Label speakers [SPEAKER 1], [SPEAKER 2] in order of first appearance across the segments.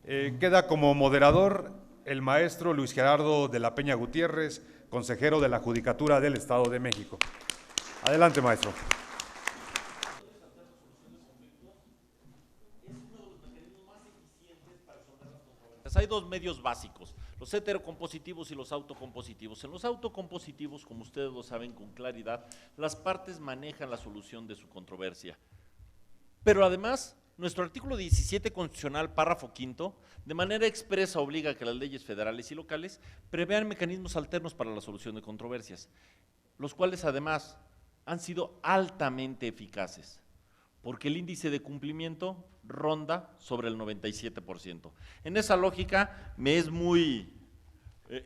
[SPEAKER 1] Queda como moderador el maestro Luis Gerardo de la Peña Gutiérrez, consejero de la Judicatura del Estado de México. Adelante, maestro.
[SPEAKER 2] Hay dos medios básicos, los heterocompositivos y los autocompositivos. En los autocompositivos, como ustedes lo saben con claridad, las partes manejan la solución de su controversia. Pero además, nuestro artículo 17 constitucional, párrafo quinto, de manera expresa obliga a que las leyes federales y locales prevean mecanismos alternos para la solución de controversias, los cuales además han sido altamente eficaces, porque el índice de cumplimiento ronda sobre el 97%. En esa lógica,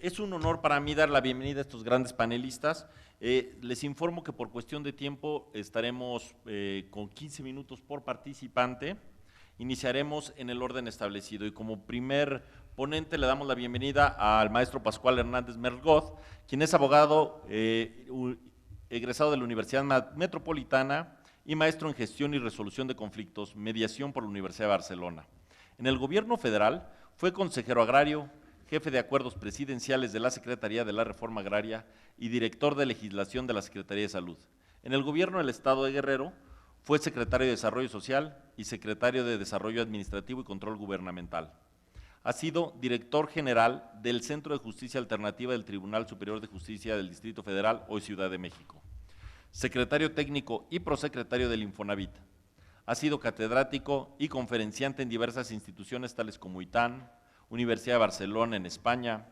[SPEAKER 2] es un honor para mí dar la bienvenida a estos grandes panelistas. Les informo que por cuestión de tiempo estaremos con 15 minutos por participante. Iniciaremos en el orden establecido y como primer ponente le damos la bienvenida al maestro Pascual Hernández Mergoz, quien es abogado egresado de la Universidad Metropolitana y maestro en Gestión y Resolución de Conflictos, Mediación por la Universidad de Barcelona. En el gobierno federal fue consejero agrario, jefe de acuerdos presidenciales de la Secretaría de la Reforma Agraria y director de legislación de la Secretaría de Salud. En el gobierno del Estado de Guerrero fue secretario de Desarrollo Social y secretario de Desarrollo Administrativo y Control Gubernamental. Ha sido director general del Centro de Justicia Alternativa del Tribunal Superior de Justicia del Distrito Federal, hoy Ciudad de México. Secretario técnico y prosecretario del Infonavit. Ha sido catedrático y conferenciante en diversas instituciones tales como ITAN, Universidad de Barcelona en España,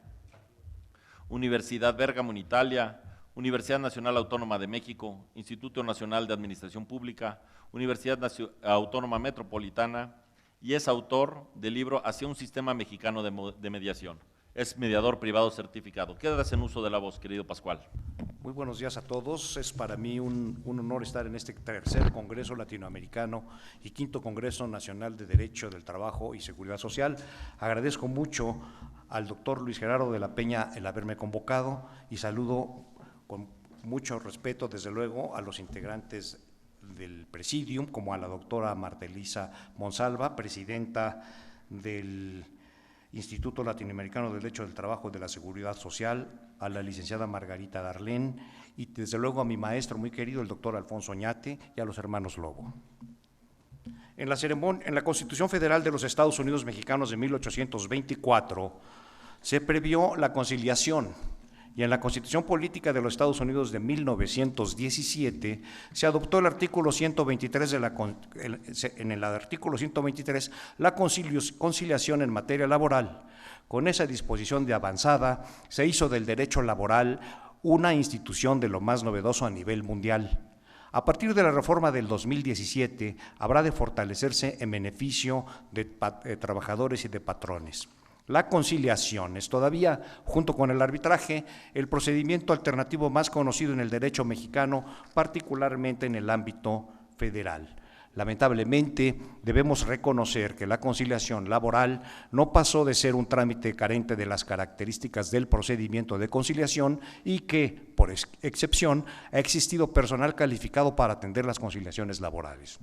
[SPEAKER 2] Universidad Bérgamo en Italia, Universidad Nacional Autónoma de México, Instituto Nacional de Administración Pública, Universidad Autónoma Metropolitana, y es autor del libro Hacia un sistema mexicano de mediación. Es mediador privado certificado. Quedas en uso de la voz, querido Pascual.
[SPEAKER 3] Muy buenos días a todos. Es para mí un honor estar en este tercer Congreso Latinoamericano y quinto Congreso Nacional de Derecho del Trabajo y Seguridad Social. Agradezco mucho al doctor Luis Gerardo de la Peña el haberme convocado y saludo con mucho respeto, desde luego, a los integrantes del Presidium, como a la doctora Marta Elisa Monsalva, presidenta del Instituto Latinoamericano de Derecho del Trabajo y de la Seguridad Social, a la licenciada Margarita Darlén y desde luego a mi maestro muy querido, el doctor Alfonso Oñate, y a los hermanos Lobo. En la Constitución Federal de los Estados Unidos Mexicanos de 1824 se previó la conciliación, y en la Constitución Política de los Estados Unidos de 1917 se adoptó el artículo 123 en el artículo 123 la conciliación en materia laboral. Con esa disposición de avanzada se hizo del derecho laboral una institución de lo más novedoso a nivel mundial. A partir de la reforma del 2017 habrá de fortalecerse en beneficio de trabajadores y de patrones. La conciliación es todavía, junto con el arbitraje, el procedimiento alternativo más conocido en el derecho mexicano, particularmente en el ámbito federal. Lamentablemente, debemos reconocer que la conciliación laboral no pasó de ser un trámite carente de las características del procedimiento de conciliación y que, por excepción, ha existido personal calificado para atender las conciliaciones laborales.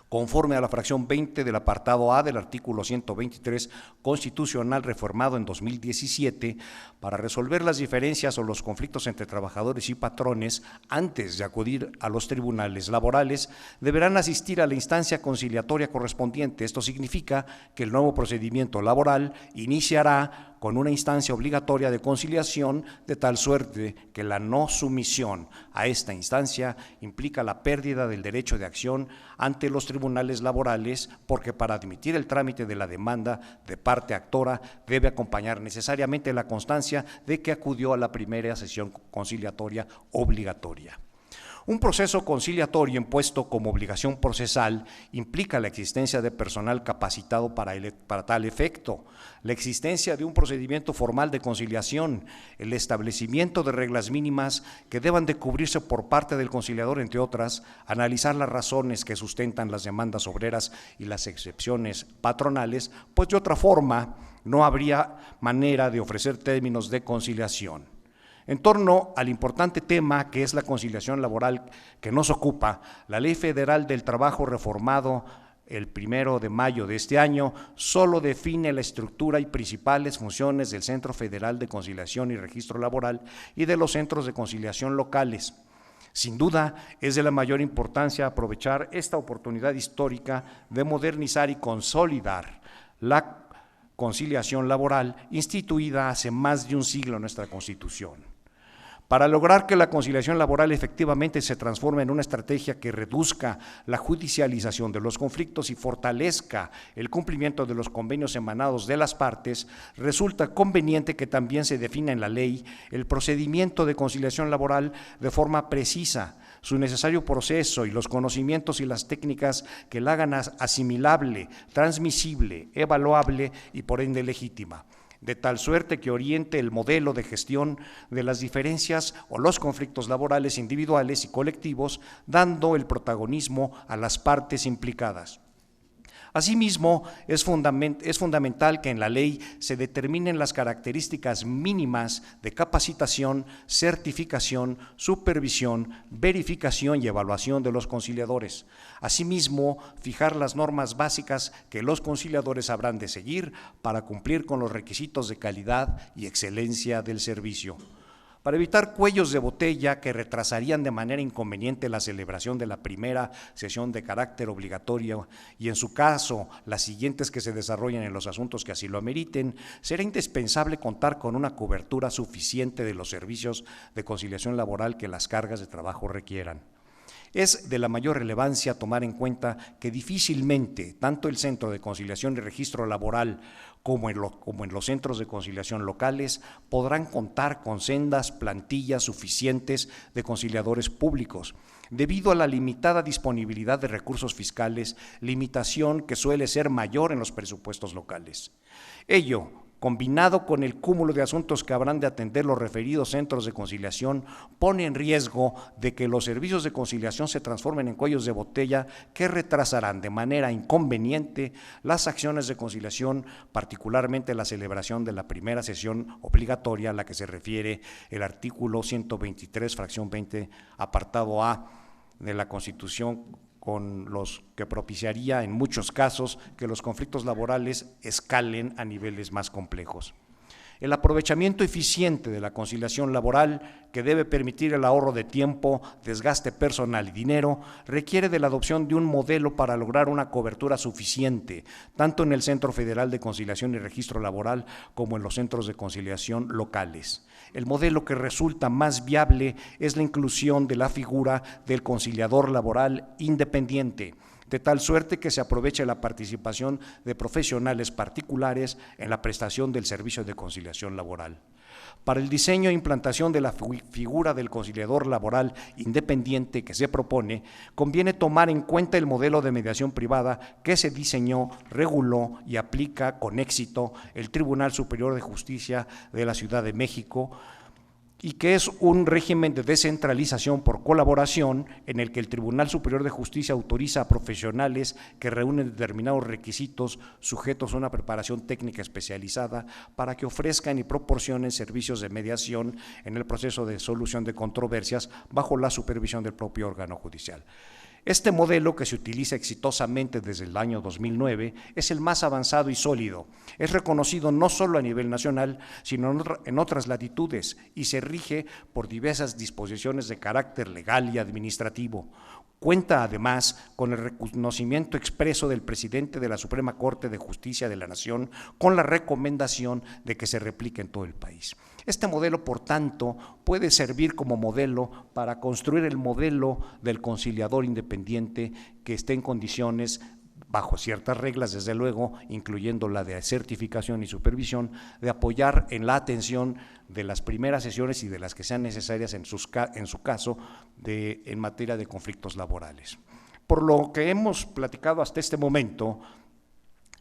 [SPEAKER 3] Conforme a la fracción 20 del apartado A del artículo 123 constitucional reformado en 2017, para resolver las diferencias o los conflictos entre trabajadores y patrones, antes de acudir a los tribunales laborales, deberán asistir a la instancia conciliatoria correspondiente. Esto significa que el nuevo procedimiento laboral iniciará con una instancia obligatoria de conciliación, de tal suerte que la no sumisión a esta instancia implica la pérdida del derecho de acción ante los tribunales laborales, porque para admitir el trámite de la demanda de parte actora debe acompañar necesariamente la constancia de que acudió a la primera sesión conciliatoria obligatoria. Un proceso conciliatorio impuesto como obligación procesal implica la existencia de personal capacitado para tal efecto, la existencia de un procedimiento formal de conciliación, el establecimiento de reglas mínimas que deban de cubrirse por parte del conciliador, entre otras, analizar las razones que sustentan las demandas obreras y las excepciones patronales, pues de otra forma no habría manera de ofrecer términos de conciliación. En torno al importante tema que es la conciliación laboral que nos ocupa, la Ley Federal del Trabajo reformado el 1 de mayo de este año, solo define la estructura y principales funciones del Centro Federal de Conciliación y Registro Laboral y de los centros de conciliación locales. Sin duda, es de la mayor importancia aprovechar esta oportunidad histórica de modernizar y consolidar la conciliación laboral instituida hace más de un siglo en nuestra Constitución. Para lograr que la conciliación laboral efectivamente se transforme en una estrategia que reduzca la judicialización de los conflictos y fortalezca el cumplimiento de los convenios emanados de las partes, resulta conveniente que también se defina en la ley el procedimiento de conciliación laboral de forma precisa, su necesario proceso y los conocimientos y las técnicas que la hagan asimilable, transmisible, evaluable y por ende legítima, de tal suerte que oriente el modelo de gestión de las diferencias o los conflictos laborales individuales y colectivos, dando el protagonismo a las partes implicadas. Asimismo, es fundamental que en la ley se determinen las características mínimas de capacitación, certificación, supervisión, verificación y evaluación de los conciliadores. Asimismo, fijar las normas básicas que los conciliadores habrán de seguir para cumplir con los requisitos de calidad y excelencia del servicio. Para evitar cuellos de botella que retrasarían de manera inconveniente la celebración de la primera sesión de carácter obligatorio y en su caso las siguientes que se desarrollen en los asuntos que así lo ameriten, será indispensable contar con una cobertura suficiente de los servicios de conciliación laboral que las cargas de trabajo requieran. Es de la mayor relevancia tomar en cuenta que difícilmente tanto el Centro de Conciliación y Registro Laboral como en los centros de conciliación locales podrán contar con sendas plantillas suficientes de conciliadores públicos, debido a la limitada disponibilidad de recursos fiscales, limitación que suele ser mayor en los presupuestos locales. Ello, combinado con el cúmulo de asuntos que habrán de atender los referidos centros de conciliación, pone en riesgo de que los servicios de conciliación se transformen en cuellos de botella que retrasarán de manera inconveniente las acciones de conciliación, particularmente la celebración de la primera sesión obligatoria a la que se refiere el artículo 123, fracción 20, apartado A de la Constitución, con los que propiciaría en muchos casos que los conflictos laborales escalen a niveles más complejos. El aprovechamiento eficiente de la conciliación laboral, que debe permitir el ahorro de tiempo, desgaste personal y dinero, requiere de la adopción de un modelo para lograr una cobertura suficiente, tanto en el Centro Federal de Conciliación y Registro Laboral como en los centros de conciliación locales. El modelo que resulta más viable es la inclusión de la figura del conciliador laboral independiente, de tal suerte que se aproveche la participación de profesionales particulares en la prestación del servicio de conciliación laboral. Para el diseño e implantación de la figura del conciliador laboral independiente que se propone, conviene tomar en cuenta el modelo de mediación privada que se diseñó, reguló y aplica con éxito el Tribunal Superior de Justicia de la Ciudad de México, y que es un régimen de descentralización por colaboración en el que el Tribunal Superior de Justicia autoriza a profesionales que reúnen determinados requisitos sujetos a una preparación técnica especializada para que ofrezcan y proporcionen servicios de mediación en el proceso de solución de controversias bajo la supervisión del propio órgano judicial. Este modelo, que se utiliza exitosamente desde el año 2009, es el más avanzado y sólido. Es reconocido no solo a nivel nacional, sino en otras latitudes y se rige por diversas disposiciones de carácter legal y administrativo. Cuenta además con el reconocimiento expreso del presidente de la Suprema Corte de Justicia de la Nación con la recomendación de que se replique en todo el país. Este modelo, por tanto, puede servir como modelo para construir el modelo del conciliador independiente que esté en condiciones, bajo ciertas reglas, desde luego, incluyendo la de certificación y supervisión, de apoyar en la atención de las primeras sesiones y de las que sean necesarias en su caso en materia de conflictos laborales. Por lo que hemos platicado hasta este momento,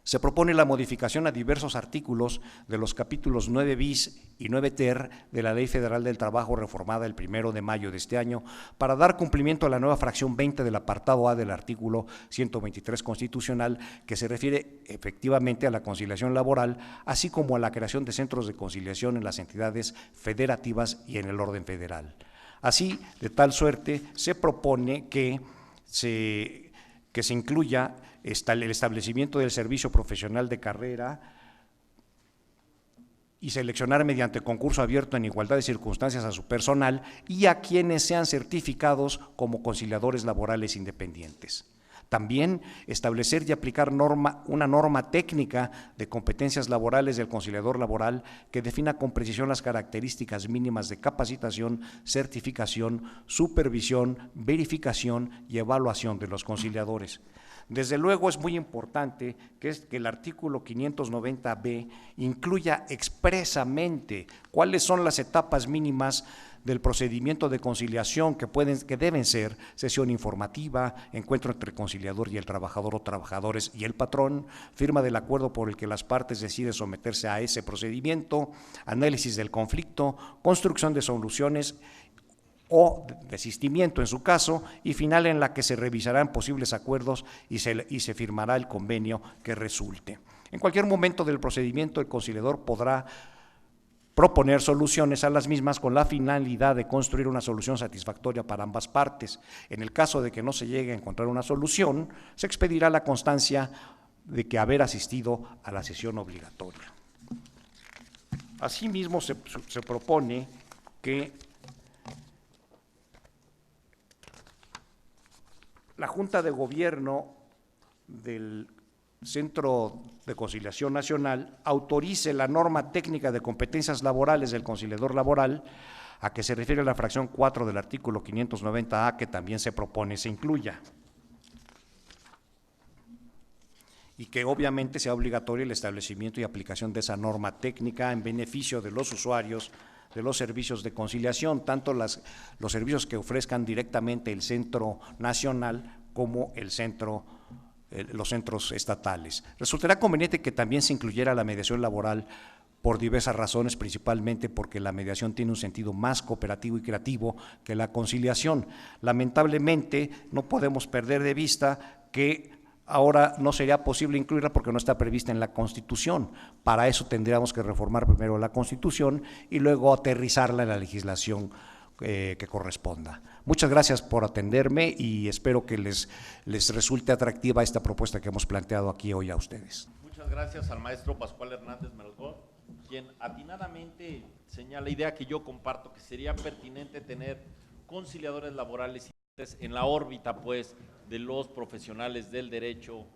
[SPEAKER 3] se propone la modificación a diversos artículos de los capítulos 9 bis y 9 ter de la Ley Federal del Trabajo reformada el 1 de mayo de este año para dar cumplimiento a la nueva fracción 20 del apartado A del artículo 123 constitucional, que se refiere efectivamente a la conciliación laboral, así como a la creación de centros de conciliación en las entidades federativas y en el orden federal. Así, de tal suerte, se propone que se que se incluya el establecimiento del servicio profesional de carrera y seleccionar mediante concurso abierto en igualdad de circunstancias a su personal y a quienes sean certificados como conciliadores laborales independientes. También establecer y aplicar una norma técnica de competencias laborales del conciliador laboral que defina con precisión las características mínimas de capacitación, certificación, supervisión, verificación y evaluación de los conciliadores. Desde luego es muy importante que el artículo 590B incluya expresamente cuáles son las etapas mínimas del procedimiento de conciliación que deben ser sesión informativa, encuentro entre el conciliador y el trabajador o trabajadores y el patrón, firma del acuerdo por el que las partes deciden someterse a ese procedimiento, análisis del conflicto, construcción de soluciones o desistimiento en su caso, y final en la que se revisarán posibles acuerdos y se firmará el convenio que resulte. En cualquier momento del procedimiento, el conciliador podrá proponer soluciones a las mismas con la finalidad de construir una solución satisfactoria para ambas partes. En el caso de que no se llegue a encontrar una solución, se expedirá la constancia de que haber asistido a la sesión obligatoria. Asimismo, se propone que la Junta de Gobierno del Centro de Conciliación Nacional autorice la norma técnica de competencias laborales del conciliador laboral, a que se refiere la fracción 4 del artículo 590A, que también se propone se incluya. Y que obviamente sea obligatorio el establecimiento y aplicación de esa norma técnica en beneficio de los usuarios de los servicios de conciliación, tanto los servicios que ofrezcan directamente el Centro Nacional como los centros estatales. Resultará conveniente que también se incluyera la mediación laboral por diversas razones, principalmente porque la mediación tiene un sentido más cooperativo y creativo que la conciliación. Lamentablemente, no podemos perder de vista que ahora no sería posible incluirla porque no está prevista en la Constitución. Para eso tendríamos que reformar primero la Constitución y luego aterrizarla en la legislación que corresponda. Muchas gracias por atenderme y espero que les resulte atractiva esta propuesta que hemos planteado aquí hoy a ustedes.
[SPEAKER 2] Muchas gracias al maestro Pascual Hernández Melgor, quien atinadamente señala la idea que yo comparto, que sería pertinente tener conciliadores laborales en la órbita, pues, de los profesionales del derecho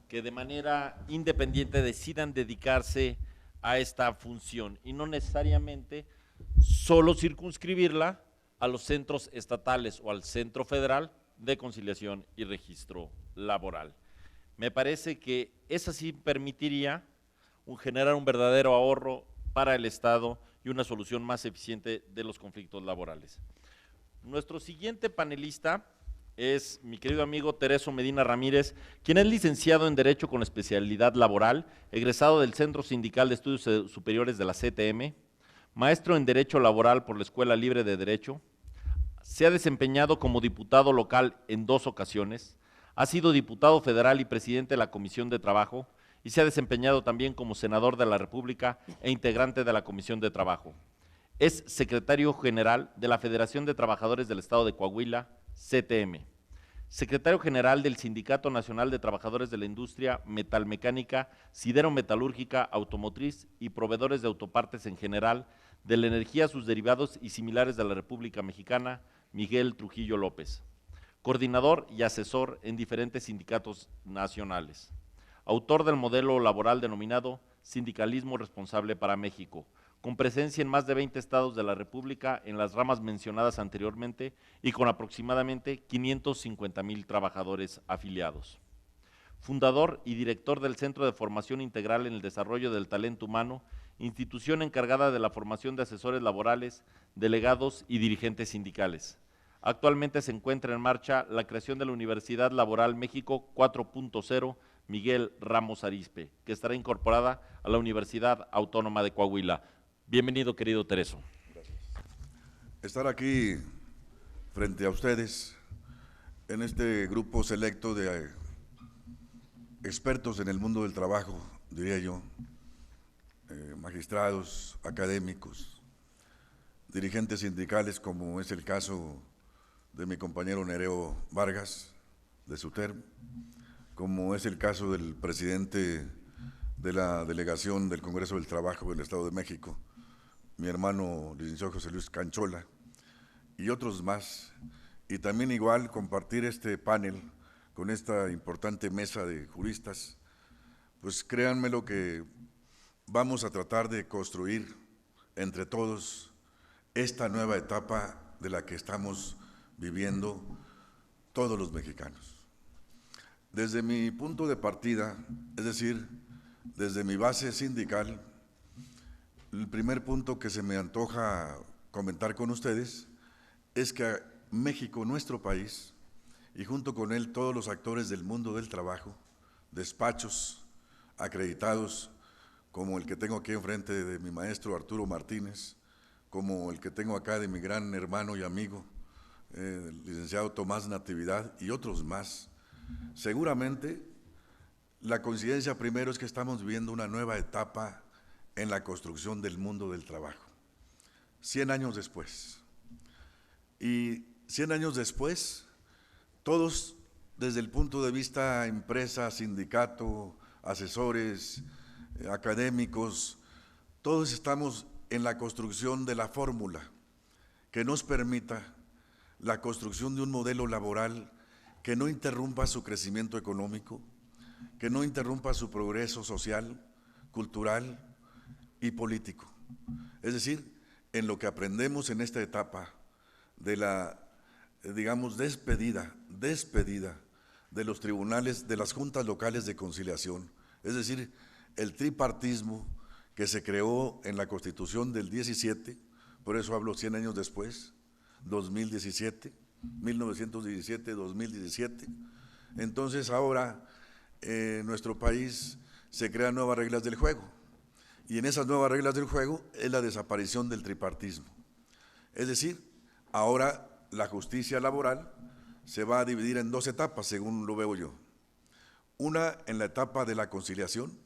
[SPEAKER 2] que de manera independiente decidan dedicarse a esta función y no necesariamente solo circunscribirla a los centros estatales o al Centro Federal de Conciliación y Registro Laboral. Me parece que eso sí permitiría generar un verdadero ahorro para el Estado y una solución más eficiente de los conflictos laborales. Nuestro siguiente panelista es mi querido amigo Tereso Medina Ramírez, quien es licenciado en Derecho con especialidad laboral, egresado del Centro Sindical de Estudios Superiores de la CTM, maestro en Derecho Laboral por la Escuela Libre de Derecho, se ha desempeñado como diputado local en 2 ocasiones, ha sido diputado federal y presidente de la Comisión de Trabajo y se ha desempeñado también como senador de la República e integrante de la Comisión de Trabajo. Es secretario general de la Federación de Trabajadores del Estado de Coahuila, CTM, secretario general del Sindicato Nacional de Trabajadores de la Industria Metalmecánica, Sidero-Metalúrgica, Automotriz y Proveedores de Autopartes en general, de la Energía, sus derivados y similares de la República Mexicana, Miguel Trujillo López, coordinador y asesor en diferentes sindicatos nacionales, autor del modelo laboral denominado Sindicalismo Responsable para México, con presencia en más de 20 estados de la República en las ramas mencionadas anteriormente y con aproximadamente 550,000 trabajadores afiliados. Fundador y director del Centro de Formación Integral en el Desarrollo del Talento Humano, institución encargada de la formación de asesores laborales, delegados y dirigentes sindicales. Actualmente se encuentra en marcha la creación de la Universidad Laboral México 4.0 Miguel Ramos Arizpe, que estará incorporada a la Universidad Autónoma de Coahuila. Bienvenido, querido Tereso.
[SPEAKER 4] Gracias. Estar aquí frente a ustedes en este grupo selecto de expertos en el mundo del trabajo, diría yo, magistrados, académicos, dirigentes sindicales, como es el caso de mi compañero Nereo Vargas, de SUTER, como es el caso del presidente de la delegación del Congreso del Trabajo del Estado de México, mi hermano licenciado José Luis Canchola, y otros más, y también igual compartir este panel con esta importante mesa de juristas, pues créanme lo que vamos a tratar de construir entre todos esta nueva etapa de la que estamos viviendo todos los mexicanos. Desde mi punto de partida, es decir, desde mi base sindical, el primer punto que se me antoja comentar con ustedes es que México, nuestro país, y junto con él todos los actores del mundo del trabajo, despachos acreditados, como el que tengo aquí enfrente de mi maestro Arturo Martínez, como el que tengo acá de mi gran hermano y amigo, el licenciado Tomás Natividad, y otros más. Seguramente la coincidencia primero es que estamos viviendo una nueva etapa en la construcción del mundo del trabajo, 100 años después. Y 100 años después, todos desde el punto de vista empresa, sindicato, asesores, académicos, todos estamos en la construcción de la fórmula que nos permita la construcción de un modelo laboral que no interrumpa su crecimiento económico, que no interrumpa su progreso social, cultural y político. Es decir, en lo que aprendemos en esta etapa de la, digamos, despedida de los tribunales, de las juntas locales de conciliación, es decir, el tripartismo que se creó en la Constitución del 17, por eso hablo 100 años después, 2017, 1917, 2017. Entonces ahora en nuestro país se crean nuevas reglas del juego, y en esas nuevas reglas del juego es la desaparición del tripartismo. Es decir, ahora la justicia laboral se va a dividir en dos etapas, según lo veo yo. Una en la etapa de la conciliación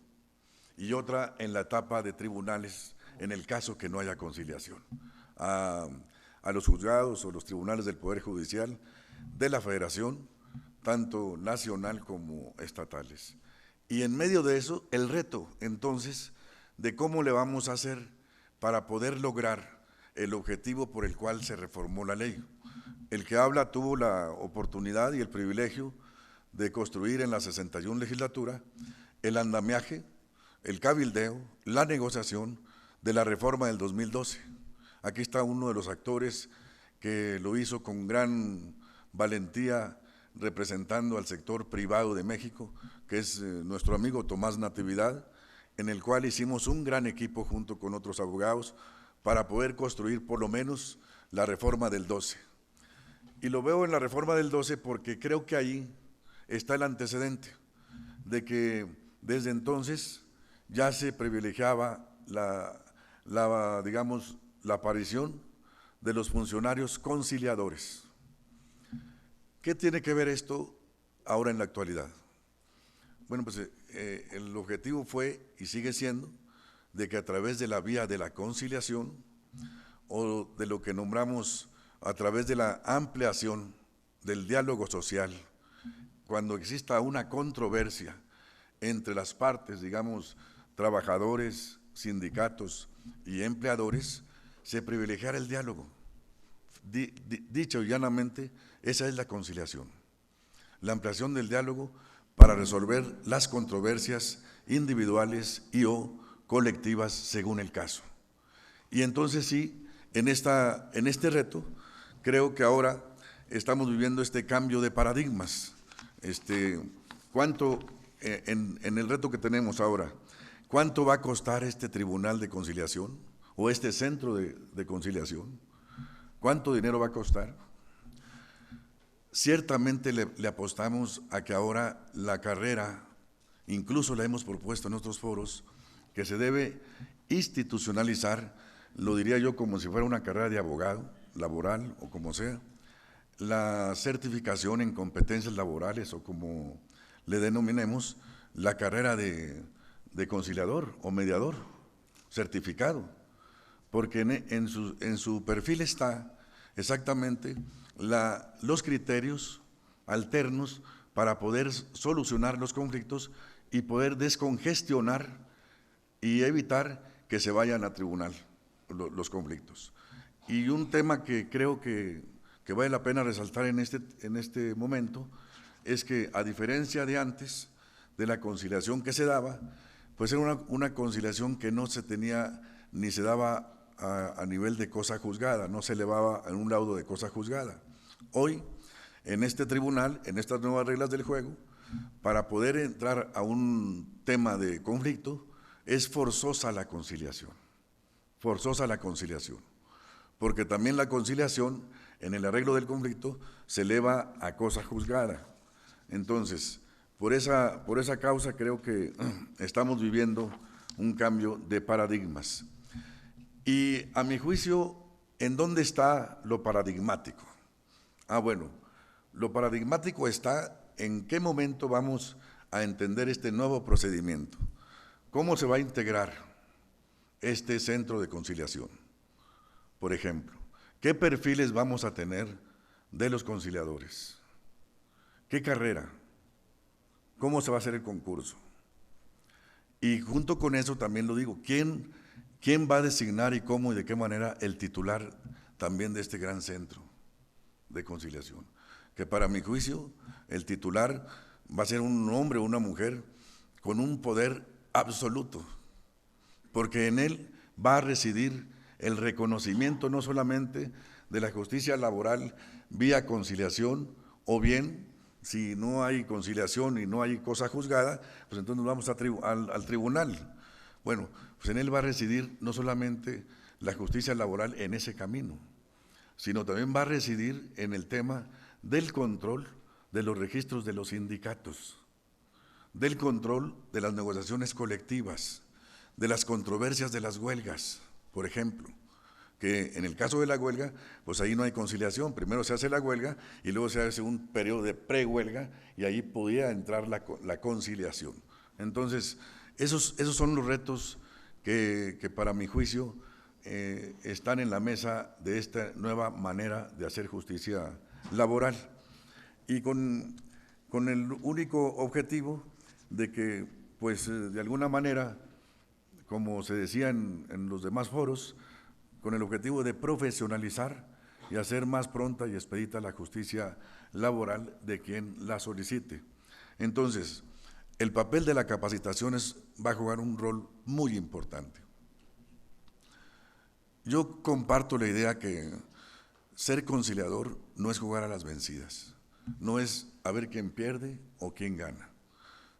[SPEAKER 4] y otra en la etapa de tribunales, en el caso que no haya conciliación. A los juzgados o los tribunales del Poder Judicial de la Federación, tanto nacional como estatales. Y en medio de eso, el reto, entonces, de cómo le vamos a hacer para poder lograr el objetivo por el cual se reformó la ley. El que habla tuvo la oportunidad y el privilegio de construir en la 61 legislatura el andamiaje, el cabildeo, la negociación de la reforma del 2012. Aquí está uno de los actores que lo hizo con gran valentía representando al sector privado de México, que es nuestro amigo Tomás Natividad, en el cual hicimos un gran equipo junto con otros abogados para poder construir por lo menos la reforma del 12. Y lo veo en la reforma del 12 porque creo que ahí está el antecedente de que desde entonces ya se privilegiaba digamos, la aparición de los funcionarios conciliadores. ¿Qué tiene que ver esto ahora en la actualidad? Bueno, pues el objetivo fue y sigue siendo de que a través de la vía de la conciliación o de lo que nombramos a través de la ampliación del diálogo social, cuando exista una controversia entre las partes, digamos, trabajadores, sindicatos y empleadores, se privilegiará el diálogo. Dicho llanamente, esa es la conciliación, la ampliación del diálogo para resolver las controversias individuales y o colectivas según el caso. Y entonces sí, en este reto, creo que ahora estamos viviendo este cambio de paradigmas. ¿Cuánto, en el reto que tenemos ahora, cuánto va a costar este tribunal de conciliación o este centro de conciliación? ¿Cuánto dinero va a costar? Ciertamente le apostamos a que ahora la carrera, incluso la hemos propuesto en otros foros, que se debe institucionalizar, lo diría yo como si fuera una carrera de abogado, laboral o como sea, la certificación en competencias laborales o como le denominemos, la carrera de conciliador o mediador certificado, porque en su perfil está exactamente los criterios alternos para poder solucionar los conflictos y poder descongestionar y evitar que se vayan a tribunal los conflictos. Y un tema que creo que vale la pena resaltar en este momento es que, a diferencia de antes, de la conciliación que se daba, pues era una conciliación que no se tenía ni se daba a nivel de cosa juzgada, no se elevaba en un laudo de cosa juzgada. Hoy, en este tribunal, en estas nuevas reglas del juego, para poder entrar a un tema de conflicto, es forzosa la conciliación, porque también la conciliación, en el arreglo del conflicto, se eleva a cosa juzgada. Entonces, por esa causa creo que estamos viviendo un cambio de paradigmas. Y a mi juicio, ¿en dónde está lo paradigmático? Bueno, lo paradigmático está en qué momento vamos a entender este nuevo procedimiento. ¿Cómo se va a integrar este centro de conciliación? Por ejemplo, ¿qué perfiles vamos a tener de los conciliadores? ¿Qué carrera? ¿Cómo se va a hacer el concurso? Y junto con eso también lo digo, ¿quién va a designar y cómo y de qué manera el titular también de este gran centro de conciliación? Que para mi juicio el titular va a ser un hombre o una mujer con un poder absoluto, porque en él va a residir el reconocimiento no solamente de la justicia laboral vía conciliación, o bien, si no hay conciliación y no hay cosa juzgada, pues entonces nos vamos al tribunal. Bueno, pues en él va a residir no solamente la justicia laboral en ese camino, sino también va a residir en el tema del control de los registros de los sindicatos, del control de las negociaciones colectivas, de las controversias de las huelgas, por ejemplo, que en el caso de la huelga, pues ahí no hay conciliación, primero se hace la huelga y luego se hace un periodo de prehuelga y ahí podía entrar la conciliación. Entonces, esos son los retos que para mi juicio están en la mesa de esta nueva manera de hacer justicia laboral, y con el único objetivo de que, pues de alguna manera, como se decía en los demás foros, con el objetivo de profesionalizar y hacer más pronta y expedita la justicia laboral de quien la solicite. Entonces, el papel de la capacitación va a jugar un rol muy importante. Yo comparto la idea que ser conciliador no es jugar a las vencidas, no es a ver quién pierde o quién gana,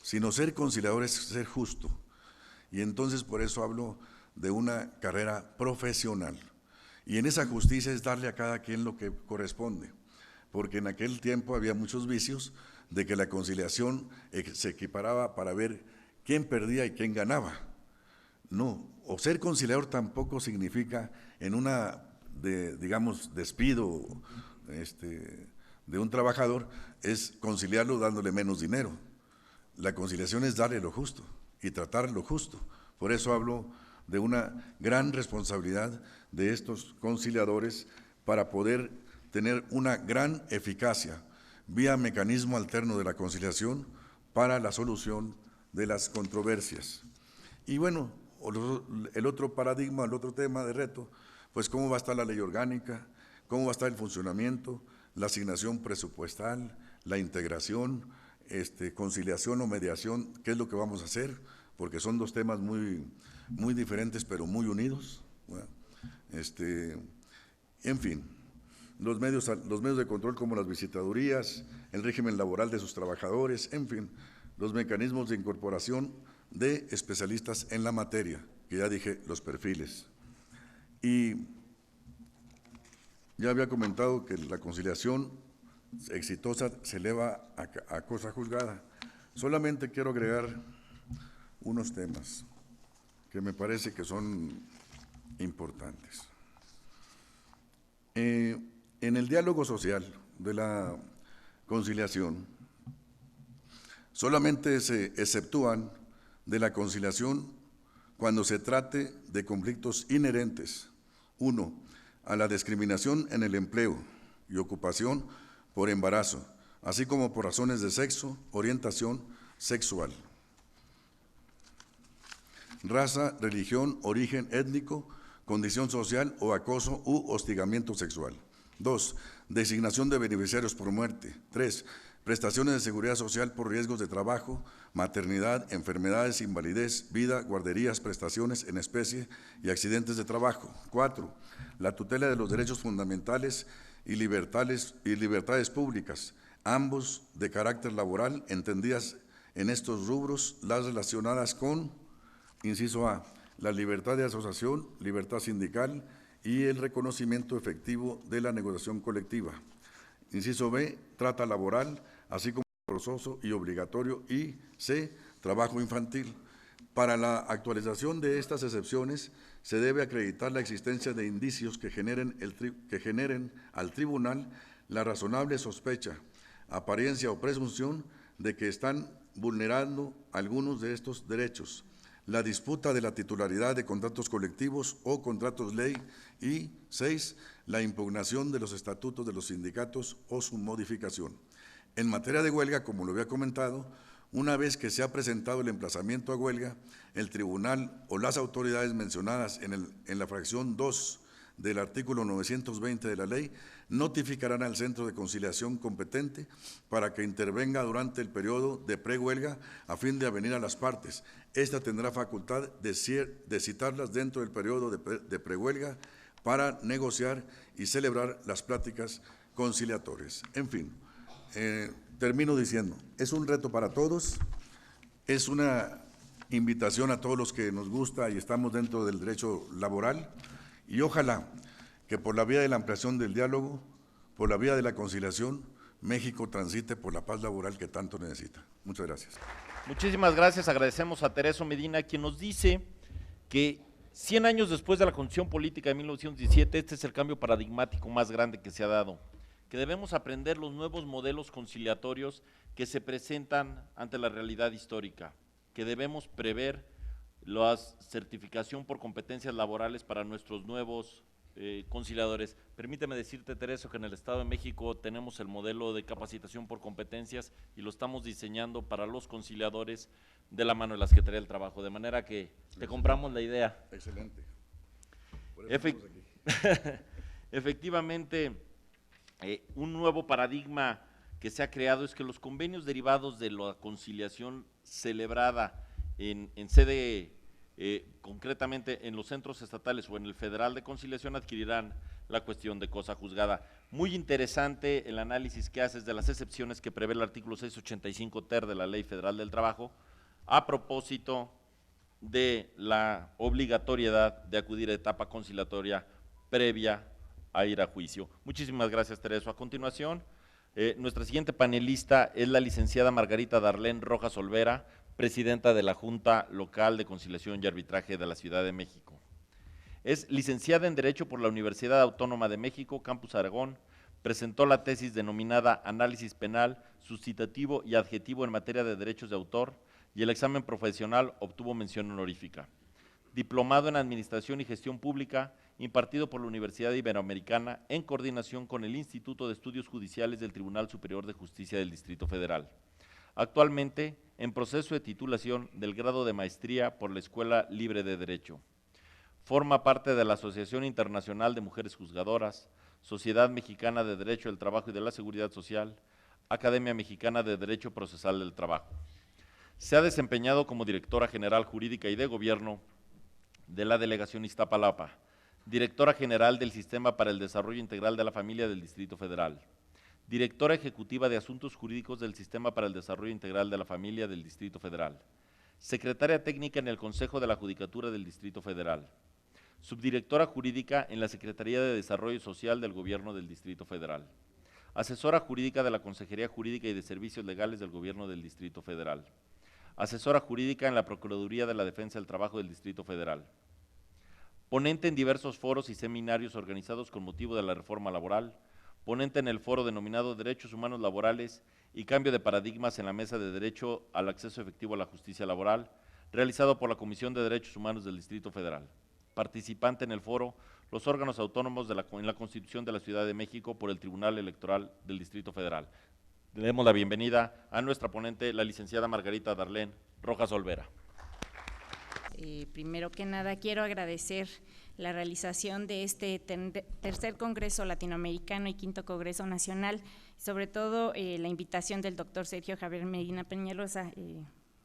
[SPEAKER 4] sino ser conciliador es ser justo. Y entonces por eso hablo de una carrera profesional. Y en esa justicia es darle a cada quien lo que corresponde, porque en aquel tiempo había muchos vicios de que la conciliación se equiparaba para ver quién perdía y quién ganaba. No, o ser conciliador tampoco significa en una, digamos, despido de un trabajador, es conciliarlo dándole menos dinero. La conciliación es darle lo justo y tratar lo justo. Por eso hablo de una gran responsabilidad de estos conciliadores para poder tener una gran eficacia vía mecanismo alterno de la conciliación para la solución de las controversias. Y bueno, el otro paradigma, el otro tema de reto, pues cómo va a estar la ley orgánica, cómo va a estar el funcionamiento, la asignación presupuestal, la integración, conciliación o mediación, qué es lo que vamos a hacer, porque son dos temas muy diferentes pero muy unidos. Bueno, en fin, los medios de control como las visitadurías, el régimen laboral de sus trabajadores, en fin, los mecanismos de incorporación de especialistas en la materia, que ya dije, los perfiles. Y ya había comentado que la conciliación exitosa se eleva a cosa juzgada. Solamente quiero agregar unos temas que me parece que son importantes. En el diálogo social de la conciliación, solamente se exceptúan de la conciliación cuando se trate de conflictos inherentes, 1, a la discriminación en el empleo y ocupación por embarazo, así como por razones de sexo, orientación sexual, raza, religión, origen étnico, condición social o acoso u hostigamiento sexual. 2. Designación de beneficiarios por muerte. 3. Prestaciones de seguridad social por riesgos de trabajo, maternidad, enfermedades, invalidez, vida, guarderías, prestaciones en especie y accidentes de trabajo. 4. La tutela de los derechos fundamentales y libertades públicas, ambos de carácter laboral, entendidas en estos rubros las relacionadas con, inciso A, la libertad de asociación, libertad sindical y el reconocimiento efectivo de la negociación colectiva. Inciso B, trata laboral, así como forzoso y obligatorio, y C, trabajo infantil. Para la actualización de estas excepciones, se debe acreditar la existencia de indicios que generen al tribunal la razonable sospecha, apariencia o presunción de que están vulnerando algunos de estos derechos, la disputa de la titularidad de contratos colectivos o contratos ley y 6, la impugnación de los estatutos de los sindicatos o su modificación. En materia de huelga, como lo había comentado, una vez que se ha presentado el emplazamiento a huelga, el tribunal o las autoridades mencionadas en la fracción 2 del artículo 920 de la ley notificarán al centro de conciliación competente para que intervenga durante el periodo de prehuelga a fin de avenir a las partes. Esta tendrá facultad de citarlas dentro del periodo de prehuelga para negociar y celebrar las pláticas conciliatorias. En fin, termino diciendo, es un reto para todos, es una invitación a todos los que nos gusta y estamos dentro del derecho laboral, y ojalá que por la vía de la ampliación del diálogo, por la vía de la conciliación, México transite por la paz laboral que tanto necesita. Muchas gracias.
[SPEAKER 2] Muchísimas gracias, agradecemos a Tereso Medina, quien nos dice que 100 años después de la Constitución Política de 1917, este es el cambio paradigmático más grande que se ha dado, que debemos aprender los nuevos modelos conciliatorios que se presentan ante la realidad histórica, que debemos prever la certificación por competencias laborales para nuestros nuevos conciliadores. Permíteme decirte, Tereso, que en el Estado de México tenemos el modelo de capacitación por competencias y lo estamos diseñando para los conciliadores de la mano de la Secretaría del Trabajo, de manera que te compramos la idea.
[SPEAKER 4] Excelente. Por eso estamos aquí.
[SPEAKER 2] Efectivamente, un nuevo paradigma que se ha creado es que los convenios derivados de la conciliación celebrada en sede, concretamente en los centros estatales o en el Federal de Conciliación, adquirirán la cuestión de cosa juzgada. Muy interesante el análisis que haces de las excepciones que prevé el artículo 685 ter de la Ley Federal del Trabajo a propósito de la obligatoriedad de acudir a etapa conciliatoria previa a ir a juicio. Muchísimas gracias, Tereso. A continuación, nuestra siguiente panelista es la licenciada Margarita Darlén Rojas Olvera, presidenta de la Junta Local de Conciliación y Arbitraje de la Ciudad de México. Es licenciada en Derecho por la Universidad Autónoma de México, Campus Aragón. Presentó la tesis denominada Análisis Penal, Sustantivo y Adjetivo en materia de derechos de autor, y el examen profesional obtuvo mención honorífica. Diplomado en Administración y Gestión Pública, impartido por la Universidad Iberoamericana en coordinación con el Instituto de Estudios Judiciales del Tribunal Superior de Justicia del Distrito Federal. Actualmente, en proceso de titulación del grado de maestría por la Escuela Libre de Derecho. Forma parte de la Asociación Internacional de Mujeres Juzgadoras, Sociedad Mexicana de Derecho del Trabajo y de la Seguridad Social, Academia Mexicana de Derecho Procesal del Trabajo. Se ha desempeñado como directora general jurídica y de gobierno de la Delegación Iztapalapa, directora general del Sistema para el Desarrollo Integral de la Familia del Distrito Federal, directora ejecutiva de Asuntos Jurídicos del Sistema para el Desarrollo Integral de la Familia del Distrito Federal, secretaria técnica en el Consejo de la Judicatura del Distrito Federal, subdirectora jurídica en la Secretaría de Desarrollo Social del Gobierno del Distrito Federal, asesora jurídica de la Consejería Jurídica y de Servicios Legales del Gobierno del Distrito Federal, asesora jurídica en la Procuraduría de la Defensa del Trabajo del Distrito Federal, ponente en diversos foros y seminarios organizados con motivo de la reforma laboral, ponente en el foro denominado Derechos Humanos Laborales y Cambio de Paradigmas en la Mesa de Derecho al Acceso Efectivo a la Justicia Laboral, realizado por la Comisión de Derechos Humanos del Distrito Federal. Participante en el foro Los órganos autónomos en la Constitución de la Ciudad de México por el Tribunal Electoral del Distrito Federal. Le demos la bienvenida a nuestra ponente, la licenciada Margarita Darlén Rojas Olvera.
[SPEAKER 5] Primero que nada, quiero agradecer la realización de este tercer Congreso Latinoamericano y quinto Congreso Nacional, sobre todo la invitación del doctor Sergio Javier Medina Peñalosa.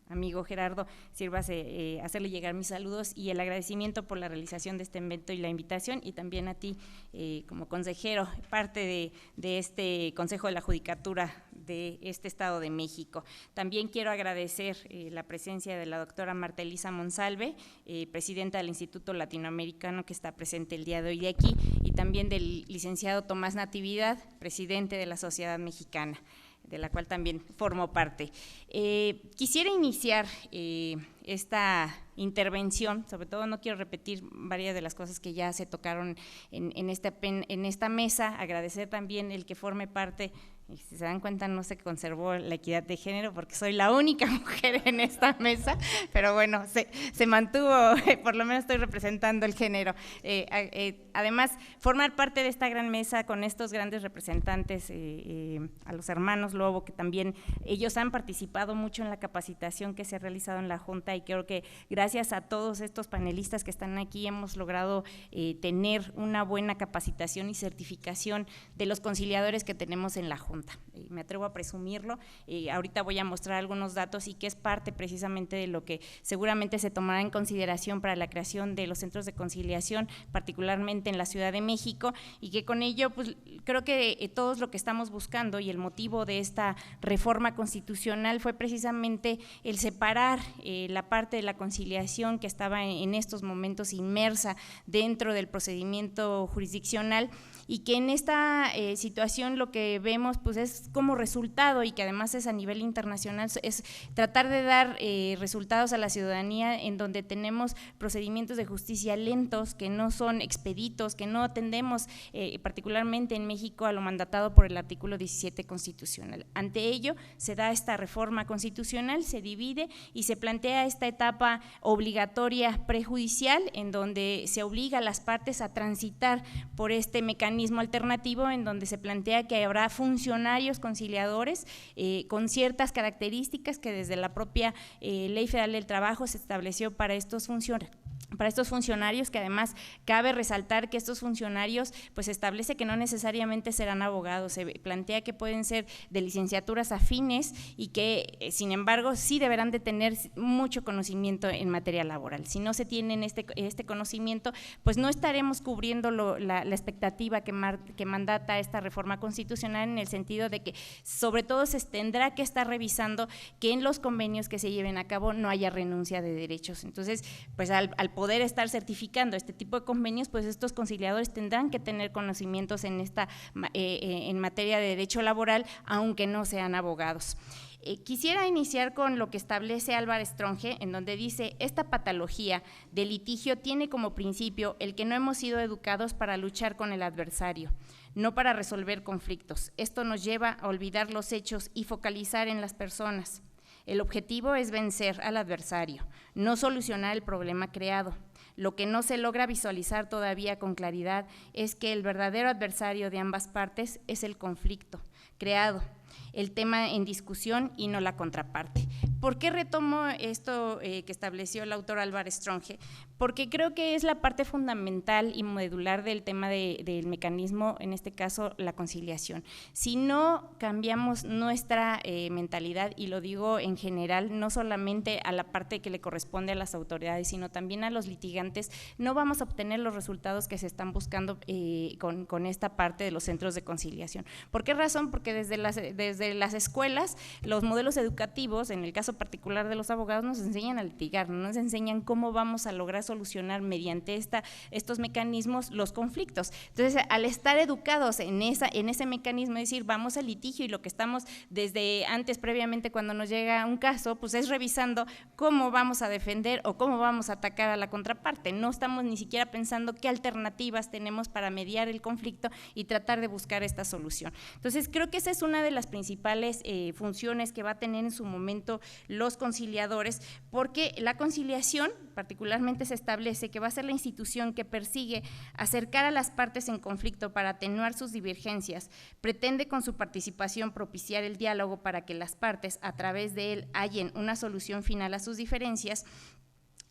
[SPEAKER 5] Amigo Gerardo, sírvase hacerle llegar mis saludos y el agradecimiento por la realización de este evento y la invitación, y también a ti como consejero, parte de este Consejo de la Judicatura de este Estado de México. También quiero agradecer la presencia de la doctora Marta Elisa Monsalve, presidenta del Instituto Latinoamericano, que está presente el día de hoy de aquí, y también del licenciado Tomás Natividad, presidente de la Sociedad Mexicana, de la cual también formo parte. Quisiera iniciar esta intervención, sobre todo no quiero repetir varias de las cosas que ya se tocaron en esta mesa, agradecer también el que forme parte. Si se dan cuenta, no se conservó la equidad de género porque soy la única mujer en esta mesa, pero bueno, se mantuvo, por lo menos estoy representando el género. Además, formar parte de esta gran mesa con estos grandes representantes, a los hermanos Lobo, que también ellos han participado mucho en la capacitación que se ha realizado en la Junta, y creo que gracias a todos estos panelistas que están aquí hemos logrado tener una buena capacitación y certificación de los conciliadores que tenemos en la Junta. Me atrevo a presumirlo, ahorita voy a mostrar algunos datos y que es parte precisamente de lo que seguramente se tomará en consideración para la creación de los centros de conciliación, particularmente en la Ciudad de México, y que con ello pues creo que todos lo que estamos buscando y el motivo de esta reforma constitucional fue precisamente el separar la parte de la conciliación que estaba en estos momentos inmersa dentro del procedimiento jurisdiccional, y que en esta situación lo que vemos pues es como resultado, y que además es a nivel internacional, es tratar de dar resultados a la ciudadanía en donde tenemos procedimientos de justicia lentos, que no son expeditos, que no atendemos particularmente en México a lo mandatado por el artículo 17 constitucional. Ante ello se da esta reforma constitucional, se divide y se plantea esta etapa obligatoria prejudicial en donde se obliga a las partes a transitar por este mecanismo alternativo, en donde se plantea que habrá funcionarios conciliadores con ciertas características que desde la propia Ley Federal del Trabajo se estableció para estos funcionarios, que además cabe resaltar que estos funcionarios pues establece que no necesariamente serán abogados, se plantea que pueden ser de licenciaturas afines y que sin embargo sí deberán de tener mucho conocimiento en materia laboral. Si no se tienen este conocimiento, pues no estaremos cubriendo la expectativa que mandata esta reforma constitucional, en el sentido de que sobre todo se tendrá que estar revisando que en los convenios que se lleven a cabo no haya renuncia de derechos. Entonces, pues al poder estar certificando este tipo de convenios, pues estos conciliadores tendrán que tener conocimientos en materia de derecho laboral, aunque no sean abogados. Quisiera iniciar con lo que establece Álvarez Tronje, en donde dice: esta patología de litigio tiene como principio el que no hemos sido educados para luchar con el adversario, no para resolver conflictos. Esto nos lleva a olvidar los hechos y focalizar en las personas. El objetivo es vencer al adversario, no solucionar el problema creado. Lo que no se logra visualizar todavía con claridad es que el verdadero adversario de ambas partes es el conflicto creado, el tema en discusión y no la contraparte. ¿Por qué retomo esto que estableció el autor Álvarez Tronje? Porque creo que es la parte fundamental y medular del tema del mecanismo, en este caso la conciliación. Si no cambiamos nuestra mentalidad, y lo digo en general, no solamente a la parte que le corresponde a las autoridades, sino también a los litigantes, no vamos a obtener los resultados que se están buscando con esta parte de los centros de conciliación. ¿Por qué razón? Porque desde las escuelas, los modelos educativos, en el caso particular de los abogados, nos enseñan a litigar, no nos enseñan cómo vamos a lograr solucionar mediante estos mecanismos los conflictos. Entonces, al estar educados en ese mecanismo, es decir, vamos al litigio, y lo que estamos desde antes, previamente, cuando nos llega un caso, pues es revisando cómo vamos a defender o cómo vamos a atacar a la contraparte. No estamos ni siquiera pensando qué alternativas tenemos para mediar el conflicto y tratar de buscar esta solución. Entonces, creo que esa es una de las principales funciones que va a tener en su momento los conciliadores, porque la conciliación particularmente se establece que va a ser la institución que persigue acercar a las partes en conflicto para atenuar sus divergencias, pretende con su participación propiciar el diálogo para que las partes a través de él hallen una solución final a sus diferencias.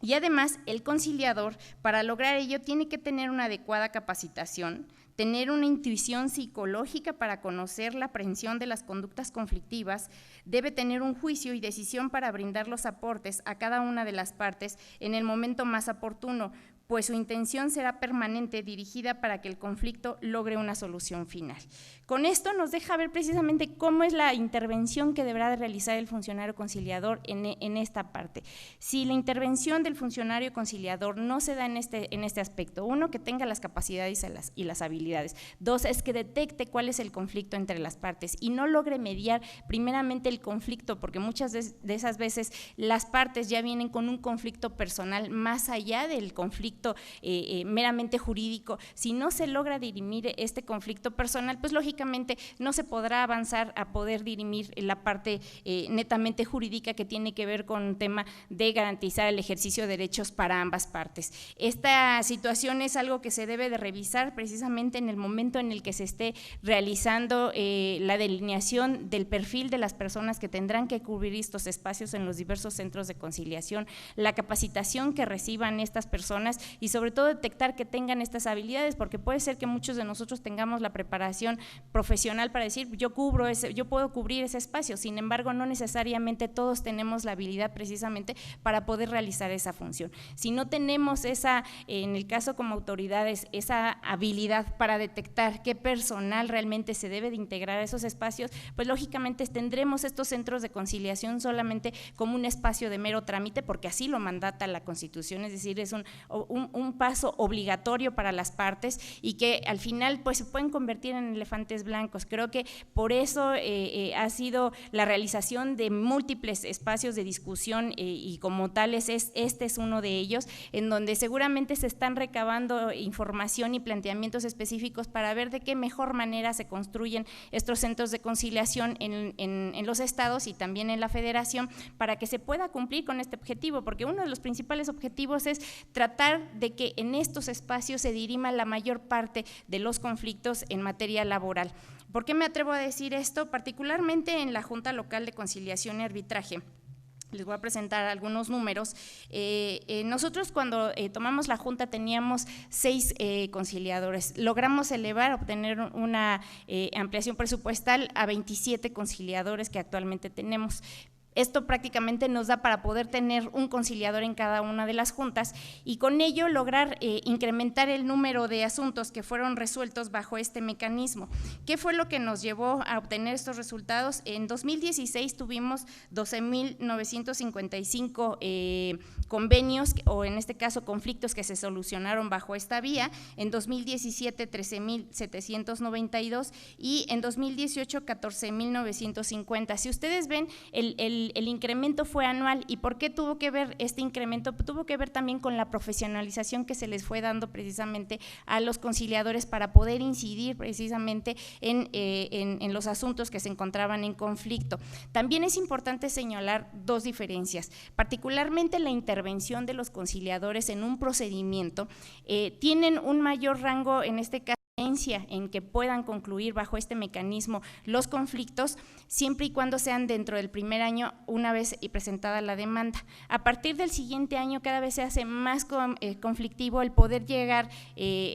[SPEAKER 5] Y además, el conciliador, para lograr ello, tiene que tener una adecuada capacitación, tener una intuición psicológica para conocer la aprehensión de las conductas conflictivas, debe tener un juicio y decisión para brindar los aportes a cada una de las partes en el momento más oportuno, pues su intención será permanente, dirigida para que el conflicto logre una solución final. Con esto nos deja ver precisamente cómo es la intervención que deberá de realizar el funcionario conciliador en esta parte. Si la intervención del funcionario conciliador no se da en este aspecto, uno, que tenga las capacidades y las habilidades, dos, es que detecte cuál es el conflicto entre las partes y no logre mediar primeramente el conflicto, porque muchas de esas veces las partes ya vienen con un conflicto personal más allá del conflicto meramente jurídico. Si no se logra dirimir este conflicto personal, pues lógicamente no se podrá avanzar a poder dirimir la parte netamente jurídica que tiene que ver con un tema de garantizar el ejercicio de derechos para ambas partes. Esta situación es algo que se debe de revisar precisamente en el momento en el que se esté realizando la delineación del perfil de las personas que tendrán que cubrir estos espacios en los diversos centros de conciliación, la capacitación que reciban estas personas y sobre todo detectar que tengan estas habilidades, porque puede ser que muchos de nosotros tengamos la preparación profesional para decir yo puedo cubrir ese espacio, sin embargo no necesariamente todos tenemos la habilidad precisamente para poder realizar esa función. Si no tenemos en el caso como autoridades, esa habilidad para detectar qué personal realmente se debe de integrar a esos espacios, pues lógicamente tendremos estos centros de conciliación solamente como un espacio de mero trámite, porque así lo mandata la Constitución, es decir, es un paso obligatorio para las partes y que al final pues se pueden convertir en elefantes blancos. Creo que por eso ha sido la realización de múltiples espacios de discusión y como tales este es uno de ellos, en donde seguramente se están recabando información y planteamientos específicos para ver de qué mejor manera se construyen estos centros de conciliación en los estados y también en la federación para que se pueda cumplir con este objetivo, porque uno de los principales objetivos es tratar de que en estos espacios se dirima la mayor parte de los conflictos en materia laboral. ¿Por qué me atrevo a decir esto? Particularmente en la Junta Local de Conciliación y Arbitraje. Les voy a presentar algunos números. Nosotros cuando tomamos la Junta teníamos 6 conciliadores. Logramos obtener una ampliación presupuestal a 27 conciliadores que actualmente tenemos. Esto prácticamente nos da para poder tener un conciliador en cada una de las juntas y con ello lograr incrementar el número de asuntos que fueron resueltos bajo este mecanismo. ¿Qué fue lo que nos llevó a obtener estos resultados? En 2016 tuvimos 12,955 convenios o en este caso conflictos que se solucionaron bajo esta vía, en 2017 13,792 y en 2018 14,950. Si ustedes ven el incremento fue anual. ¿Y por qué tuvo que ver este incremento? Tuvo que ver también con la profesionalización que se les fue dando precisamente a los conciliadores para poder incidir precisamente en los asuntos que se encontraban en conflicto. También es importante señalar 2 diferencias, particularmente la intervención de los conciliadores en un procedimiento, tienen un mayor rango en este caso en que puedan concluir bajo este mecanismo los conflictos, siempre y cuando sean dentro del primer año una vez presentada la demanda. A partir del siguiente año cada vez se hace más conflictivo el poder llegar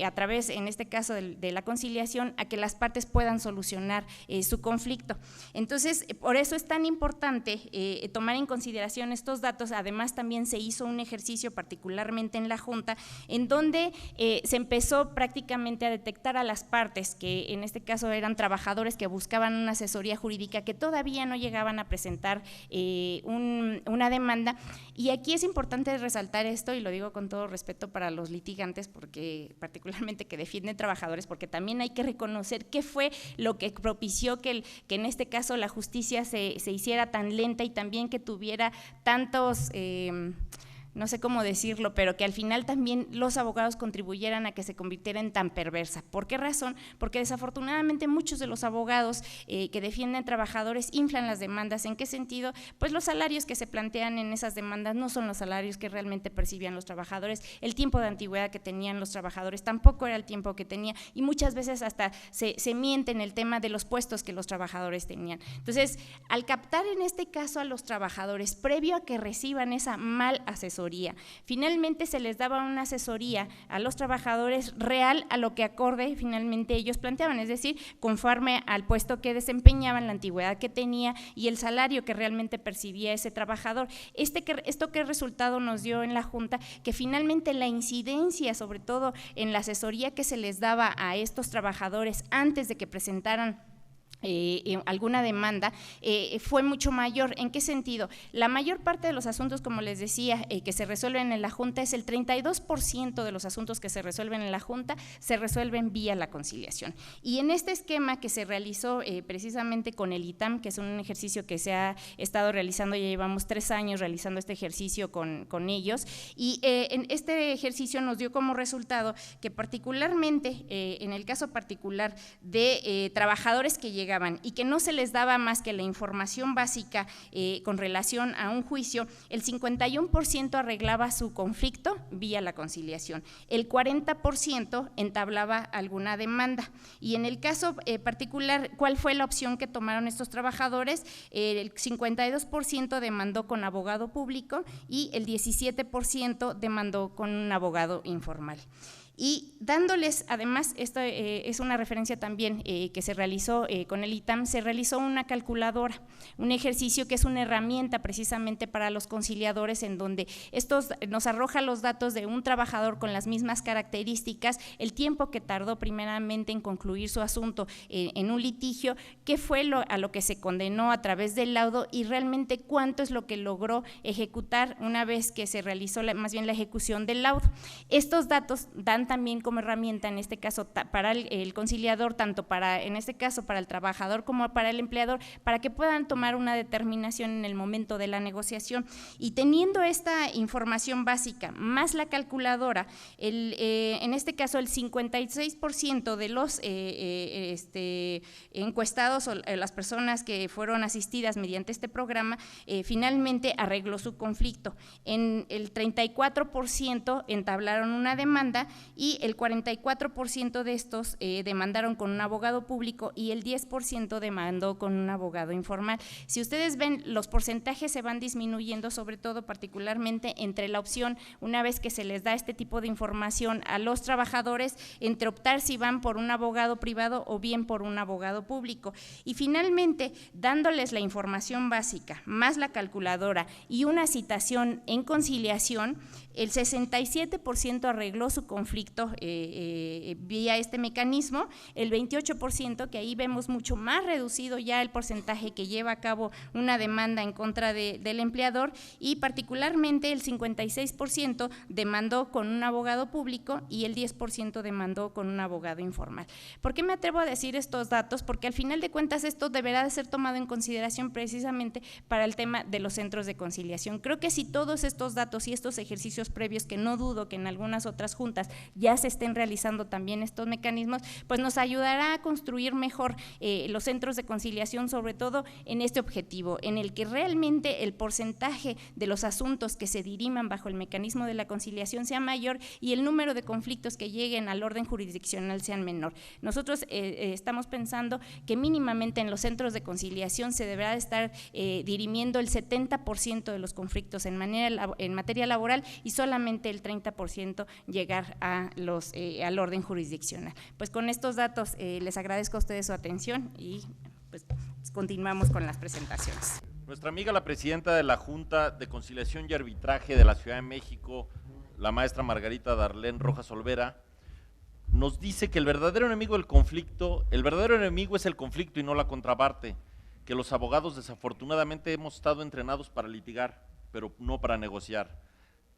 [SPEAKER 5] a través, en este caso de la conciliación, a que las partes puedan solucionar su conflicto. Entonces, por eso es tan importante tomar en consideración estos datos. Además, también se hizo un ejercicio particularmente en la Junta, en donde se empezó prácticamente a detectar a las partes, que en este caso eran trabajadores que buscaban una asesoría jurídica, que todavía no llegaban a presentar una demanda. Y aquí es importante resaltar esto, y lo digo con todo respeto para los litigantes, porque particularmente que defienden trabajadores, porque también hay que reconocer qué fue lo que propició que en este caso la justicia se hiciera tan lenta y también que tuviera tantos no sé cómo decirlo, pero que al final también los abogados contribuyeran a que se convirtiera en tan perversa. ¿Por qué razón? Porque desafortunadamente muchos de los abogados que defienden trabajadores inflan las demandas. ¿En qué sentido? Pues los salarios que se plantean en esas demandas no son los salarios que realmente percibían los trabajadores, el tiempo de antigüedad que tenían los trabajadores tampoco era el tiempo que tenía, y muchas veces hasta se miente en el tema de los puestos que los trabajadores tenían. Entonces, al captar en este caso a los trabajadores, previo a que reciban esa mal asesoría, finalmente se les daba una asesoría a los trabajadores real a lo que acorde finalmente ellos planteaban, es decir, conforme al puesto que desempeñaban, la antigüedad que tenía y el salario que realmente percibía ese trabajador. ¿Esto qué resultado nos dio en la Junta? Que finalmente la incidencia, sobre todo en la asesoría que se les daba a estos trabajadores antes de que presentaran alguna demanda, fue mucho mayor. ¿En qué sentido? La mayor parte de los asuntos, como les decía, que se resuelven en la Junta, es el 32% de los asuntos que se resuelven en la Junta, se resuelven vía la conciliación. Y en este esquema que se realizó precisamente con el ITAM, que es un ejercicio que se ha estado realizando, ya llevamos 3 años realizando este ejercicio con ellos, y en este ejercicio nos dio como resultado que particularmente, en el caso particular de trabajadores que llegaban y que no se les daba más que la información básica con relación a un juicio, el 51% arreglaba su conflicto vía la conciliación, el 40% entablaba alguna demanda. Y en el caso particular, ¿cuál fue la opción que tomaron estos trabajadores? El 52% demandó con abogado público y el 17% demandó con un abogado informal. Y dándoles, además, esto es una referencia también que se realizó con el ITAM, se realizó una calculadora, un ejercicio que es una herramienta precisamente para los conciliadores, en donde estos nos arroja los datos de un trabajador con las mismas características, el tiempo que tardó primeramente en concluir su asunto en un litigio, qué fue a lo que se condenó a través del laudo y realmente cuánto es lo que logró ejecutar una vez que se realizó más bien la ejecución del laudo. Estos datos dan también como herramienta, en este caso para el conciliador, tanto para, en este caso, para el trabajador como para el empleador, para que puedan tomar una determinación en el momento de la negociación. Y teniendo esta información básica más la calculadora, en este caso el 56% de los encuestados o las personas que fueron asistidas mediante este programa finalmente arregló su conflicto. En el 34% entablaron una demanda y el 44% de estos demandaron con un abogado público y el 10% demandó con un abogado informal. Si ustedes ven, los porcentajes se van disminuyendo, sobre todo particularmente entre la opción, una vez que se les da este tipo de información a los trabajadores, entre optar si van por un abogado privado o bien por un abogado público. Y finalmente, dándoles la información básica, más la calculadora y una citación en conciliación, el 67% arregló su conflicto vía este mecanismo, el 28%, que ahí vemos mucho más reducido ya el porcentaje que lleva a cabo una demanda en contra del empleador, y particularmente el 56% demandó con un abogado público y el 10% demandó con un abogado informal. ¿Por qué me atrevo a decir estos datos? Porque al final de cuentas esto deberá de ser tomado en consideración precisamente para el tema de los centros de conciliación. Creo que si todos estos datos y estos ejercicios previos, que no dudo que en algunas otras juntas ya se estén realizando también estos mecanismos, pues nos ayudará a construir mejor los centros de conciliación, sobre todo en este objetivo, en el que realmente el porcentaje de los asuntos que se diriman bajo el mecanismo de la conciliación sea mayor y el número de conflictos que lleguen al orden jurisdiccional sean menor. Nosotros estamos pensando que mínimamente en los centros de conciliación se deberá de estar dirimiendo el 70% de los conflictos en materia laboral y solamente el 30% llegar al orden jurisdiccional. Pues con estos datos les agradezco a ustedes su atención y pues continuamos con las presentaciones.
[SPEAKER 2] Nuestra amiga la presidenta de la Junta de Conciliación y Arbitraje de la Ciudad de México, la maestra Margarita Darlén Rojas Olvera, nos dice que el verdadero enemigo del conflicto, el verdadero enemigo es el conflicto y no la contraparte, que los abogados desafortunadamente hemos estado entrenados para litigar, pero no para negociar,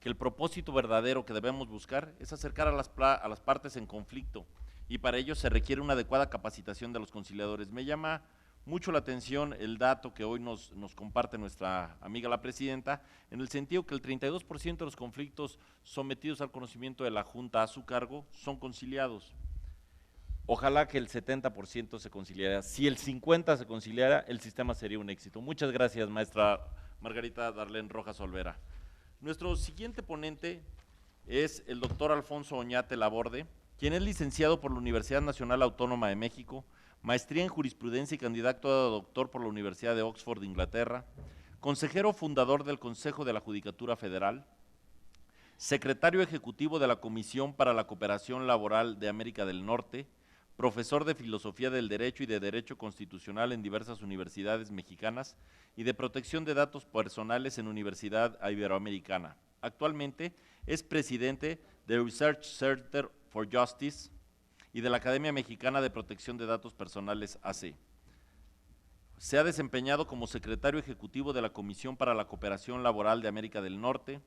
[SPEAKER 2] que el propósito verdadero que debemos buscar es acercar a las partes en conflicto y para ello se requiere una adecuada capacitación de los conciliadores. Me llama mucho la atención el dato que hoy nos comparte nuestra amiga la presidenta, en el sentido que el 32% de los conflictos sometidos al conocimiento de la Junta a su cargo son conciliados. Ojalá que el 70% se conciliara. Si el 50% se conciliara, el sistema sería un éxito. Muchas gracias, maestra Margarita Darlén Rojas Olvera. Nuestro siguiente ponente es el doctor Alfonso Oñate Laborde, quien es licenciado por la Universidad Nacional Autónoma de México, maestría en jurisprudencia y candidato a doctor por la Universidad de Oxford, Inglaterra, consejero fundador del Consejo de la Judicatura Federal, secretario ejecutivo de la Comisión para la Cooperación Laboral de América del Norte, profesor de Filosofía del Derecho y de Derecho Constitucional en diversas universidades mexicanas y de Protección de Datos Personales en Universidad Iberoamericana. Actualmente es presidente del Research Center for Justice y de la Academia Mexicana de Protección de Datos Personales AC. Se ha desempeñado como secretario ejecutivo de la Comisión para la Cooperación Laboral de América del Norte,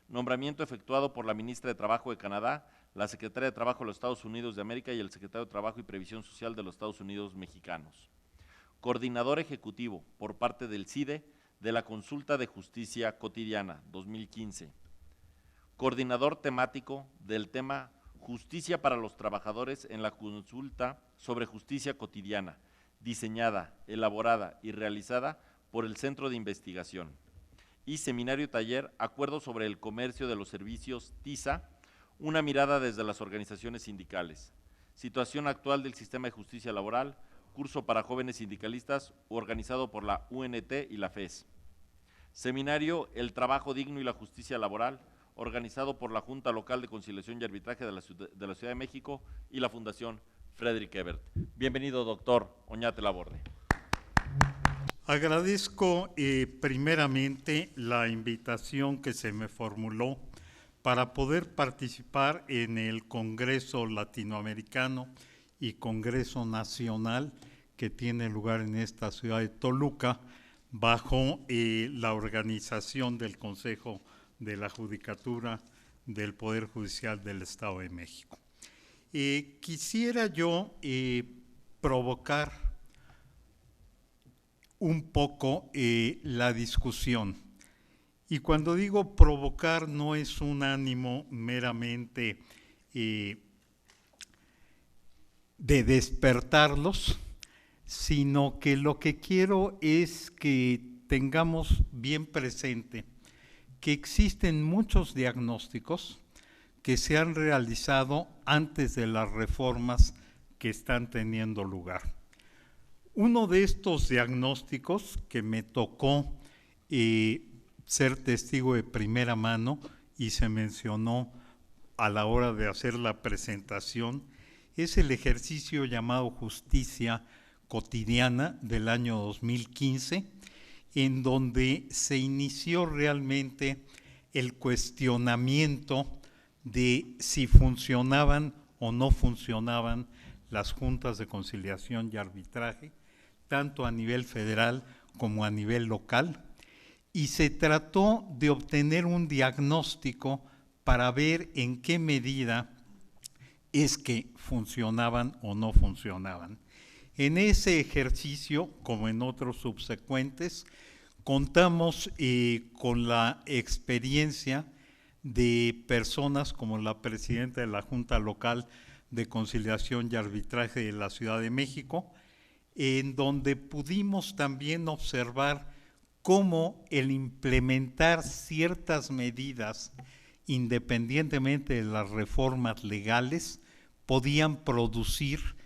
[SPEAKER 2] nombramiento efectuado por la ministra de Trabajo de Canadá, la secretaria de Trabajo de los Estados Unidos de América y el secretario de Trabajo y Previsión Social de los Estados Unidos mexicanos. Coordinador ejecutivo por parte del CIDE de la Consulta de Justicia Cotidiana 2015. Coordinador temático del tema Justicia para los Trabajadores en la Consulta sobre Justicia Cotidiana, diseñada, elaborada y realizada por el Centro de Investigación. Y seminario taller Acuerdo sobre el Comercio de los Servicios TISA, una mirada desde las organizaciones sindicales. Situación actual del sistema de justicia laboral, curso para jóvenes sindicalistas organizado por la UNT y la FES. Seminario El Trabajo Digno y la Justicia Laboral, organizado por la Junta Local de Conciliación y Arbitraje de la Ciudad de México y la Fundación Frederick Ebert. Bienvenido, doctor Oñate Laborde.
[SPEAKER 6] Agradezco primeramente la invitación que se me formuló para poder participar en el Congreso Latinoamericano y Congreso Nacional que tiene lugar en esta ciudad de Toluca bajo la organización del Consejo de la Judicatura del Poder Judicial del Estado de México. Quisiera yo provocar un poco la discusión. Y cuando digo provocar no es un ánimo meramente de despertarlos, sino que lo que quiero es que tengamos bien presente que existen muchos diagnósticos que se han realizado antes de las reformas que están teniendo lugar. Uno de estos diagnósticos que me tocó ser testigo de primera mano y se mencionó a la hora de hacer la presentación es el ejercicio llamado Justicia Cotidiana del año 2015, en donde se inició realmente el cuestionamiento de si funcionaban o no funcionaban las juntas de conciliación y arbitraje, tanto a nivel federal como a nivel local, y se trató de obtener un diagnóstico para ver en qué medida es que funcionaban o no funcionaban. En ese ejercicio, como en otros subsecuentes, contamos con la experiencia de personas como la presidenta de la Junta Local de Conciliación y Arbitraje de la Ciudad de México, en donde pudimos también observar cómo el implementar ciertas medidas, independientemente de las reformas legales, podían producir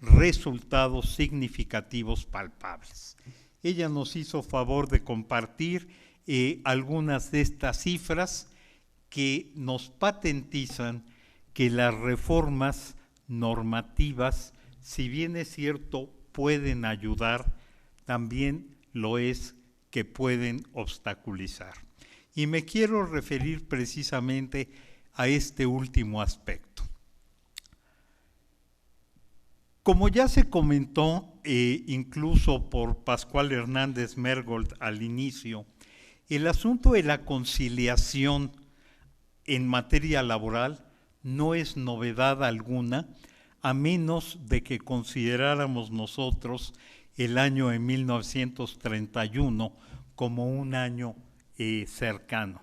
[SPEAKER 6] resultados significativos palpables. Ella nos hizo favor de compartir algunas de estas cifras que nos patentizan que las reformas normativas, si bien es cierto, pueden ayudar, también lo es que pueden obstaculizar. Y me quiero referir precisamente a este último aspecto. Como ya se comentó, incluso por Pascual Hernández Mergold al inicio, el asunto de la conciliación en materia laboral no es novedad alguna, a menos de que consideráramos nosotros el año de 1931 como un año cercano.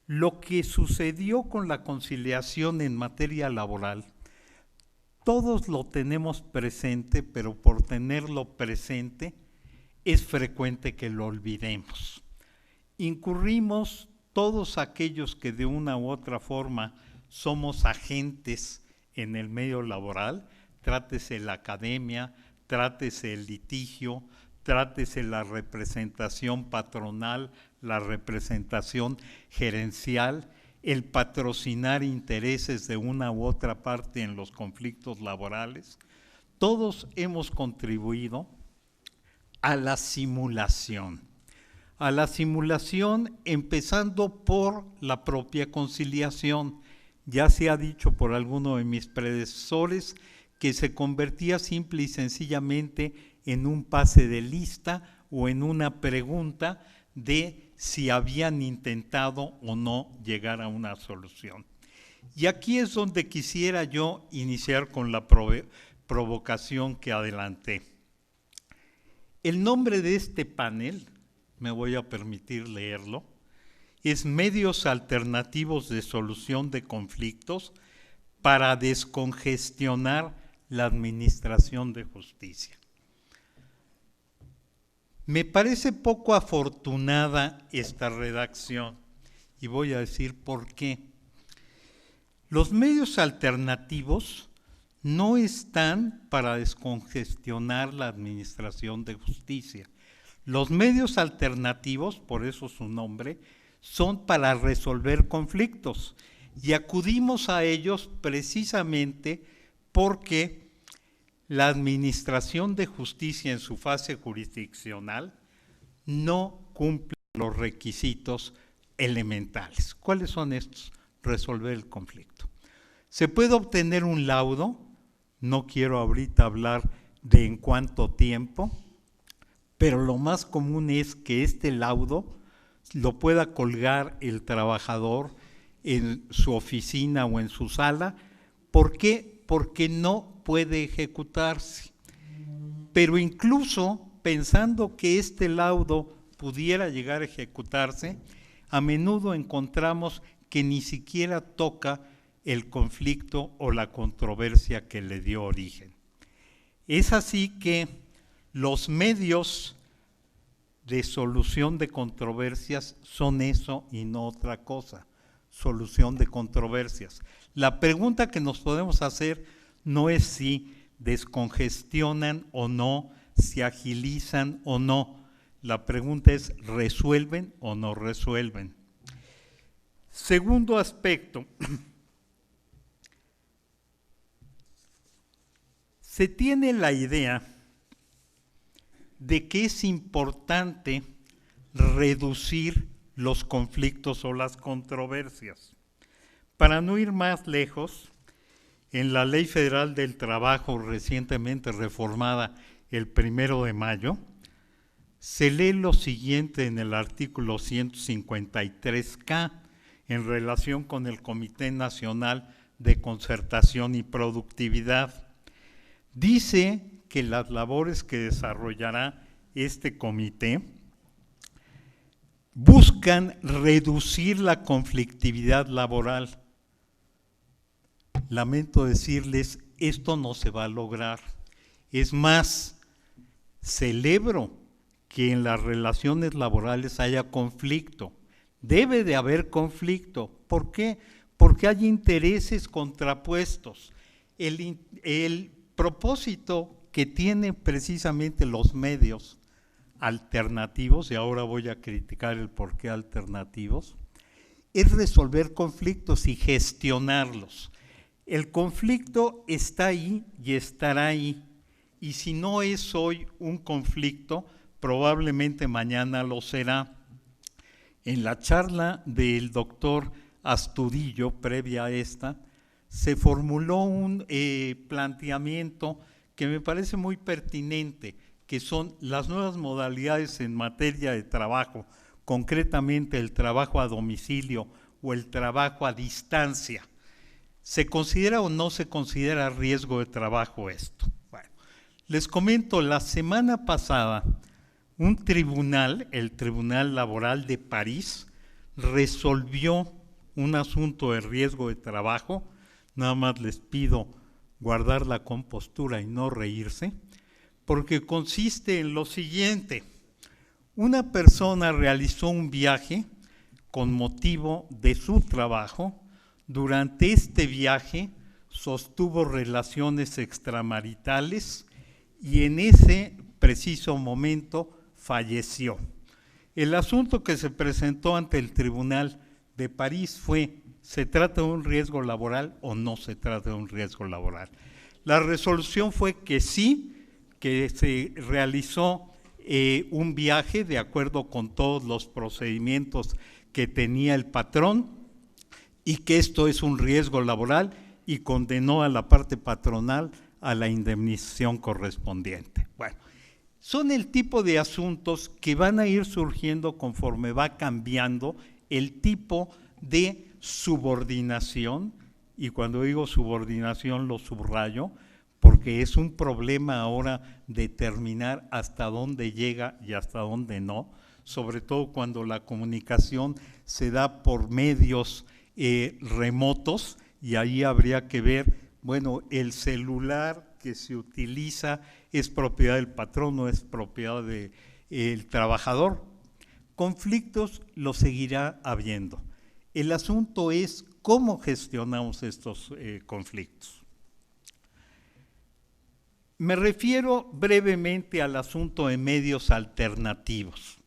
[SPEAKER 6] Lo que sucedió con la conciliación en materia laboral, todos lo tenemos presente, pero por tenerlo presente es frecuente que lo olvidemos. Incurrimos todos aquellos que de una u otra forma somos agentes en el medio laboral, trátese la academia, trátese el litigio, trátese la representación patronal, la representación gerencial, el patrocinar intereses de una u otra parte en los conflictos laborales. Todos hemos contribuido a la simulación. A la simulación empezando por la propia conciliación. Ya se ha dicho por alguno de mis predecesores que se convertía simple y sencillamente en un pase de lista o en una pregunta de si habían intentado o no llegar a una solución. Y aquí es donde quisiera yo iniciar con la provocación que adelanté. El nombre de este panel, me voy a permitir leerlo, es Medios Alternativos de Solución de Conflictos para descongestionar la administración de justicia. Me parece poco afortunada esta redacción y voy a decir por qué. Los medios alternativos no están para descongestionar la administración de justicia. Los medios alternativos, por eso su nombre, son para resolver conflictos y acudimos a ellos precisamente porque la administración de justicia en su fase jurisdiccional no cumple los requisitos elementales. ¿Cuáles son estos? Resolver el conflicto. Se puede obtener un laudo, no quiero ahorita hablar de en cuánto tiempo, pero lo más común es que este laudo lo pueda colgar el trabajador en su oficina o en su sala. ¿Por qué? Porque no puede ejecutarse. Pero incluso pensando que este laudo pudiera llegar a ejecutarse, a menudo encontramos que ni siquiera toca el conflicto o la controversia que le dio origen. Es así que los medios de solución de controversias son eso y no otra cosa, solución de controversias. La pregunta que nos podemos hacer no es si descongestionan o no, si agilizan o no. La pregunta es, ¿resuelven o no resuelven? Segundo aspecto, se tiene la idea de que es importante reducir los conflictos o las controversias. Para no ir más lejos, en la Ley Federal del Trabajo recientemente reformada el 1 de mayo, se lee lo siguiente en el artículo 153K en relación con el Comité Nacional de Concertación y Productividad. Dice que las labores que desarrollará este comité buscan reducir la conflictividad laboral. Lamento decirles, esto no se va a lograr. Es más, celebro que en las relaciones laborales haya conflicto. Debe de haber conflicto. ¿Por qué? Porque hay intereses contrapuestos. El propósito que tienen precisamente los medios alternativos, y ahora voy a criticar el por qué alternativos, es resolver conflictos y gestionarlos. El conflicto está ahí y estará ahí, y si no es hoy un conflicto, probablemente mañana lo será. En la charla del doctor Astudillo, previa a esta, se formuló un planteamiento que me parece muy pertinente, que son las nuevas modalidades en materia de trabajo, concretamente el trabajo a domicilio o el trabajo a distancia. ¿Se considera o no se considera riesgo de trabajo esto? Bueno, Les comento, la semana pasada, un tribunal, el Tribunal Laboral de París, resolvió un asunto de riesgo de trabajo. Nada más les pido guardar la compostura y no reírse, porque consiste en lo siguiente. Una persona realizó un viaje con motivo de su trabajo. Durante este viaje sostuvo relaciones extramaritales y en ese preciso momento falleció. El asunto que se presentó ante el Tribunal de París fue: ¿se trata de un riesgo laboral o no se trata de un riesgo laboral? La resolución fue que sí, que se realizó un viaje de acuerdo con todos los procedimientos que tenía el patrón y que esto es un riesgo laboral, y condenó a la parte patronal a la indemnización correspondiente. Bueno, son el tipo de asuntos que van a ir surgiendo conforme va cambiando el tipo de subordinación, y cuando digo subordinación lo subrayo, porque es un problema ahora determinar hasta dónde llega y hasta dónde no, sobre todo cuando la comunicación se da por medios remotos, y ahí habría que ver, bueno, el celular que se utiliza es propiedad del patrón o es propiedad del trabajador. Conflictos los seguirá habiendo. El asunto es cómo gestionamos estos conflictos. Me refiero brevemente al asunto de medios alternativos.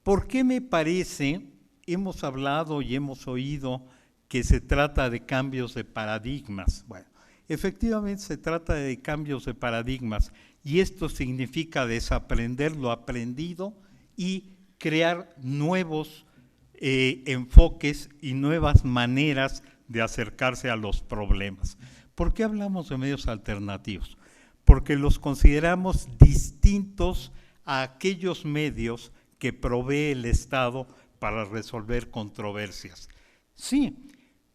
[SPEAKER 6] ¿Por qué me parece, hemos hablado y hemos oído que se trata de cambios de paradigmas? Bueno, efectivamente se trata de cambios de paradigmas, y esto significa desaprender lo aprendido y crear nuevos enfoques y nuevas maneras de acercarse a los problemas. ¿Por qué hablamos de medios alternativos? Porque los consideramos distintos a aquellos medios que provee el Estado para resolver controversias. Sí,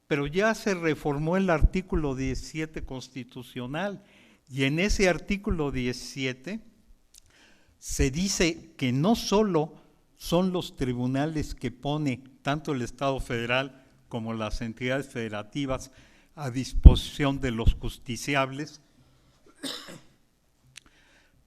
[SPEAKER 6] pero ya se reformó el artículo 17 constitucional, y en ese artículo 17 se dice que no solo son los tribunales que pone tanto el Estado federal como las entidades federativas a disposición de los justiciables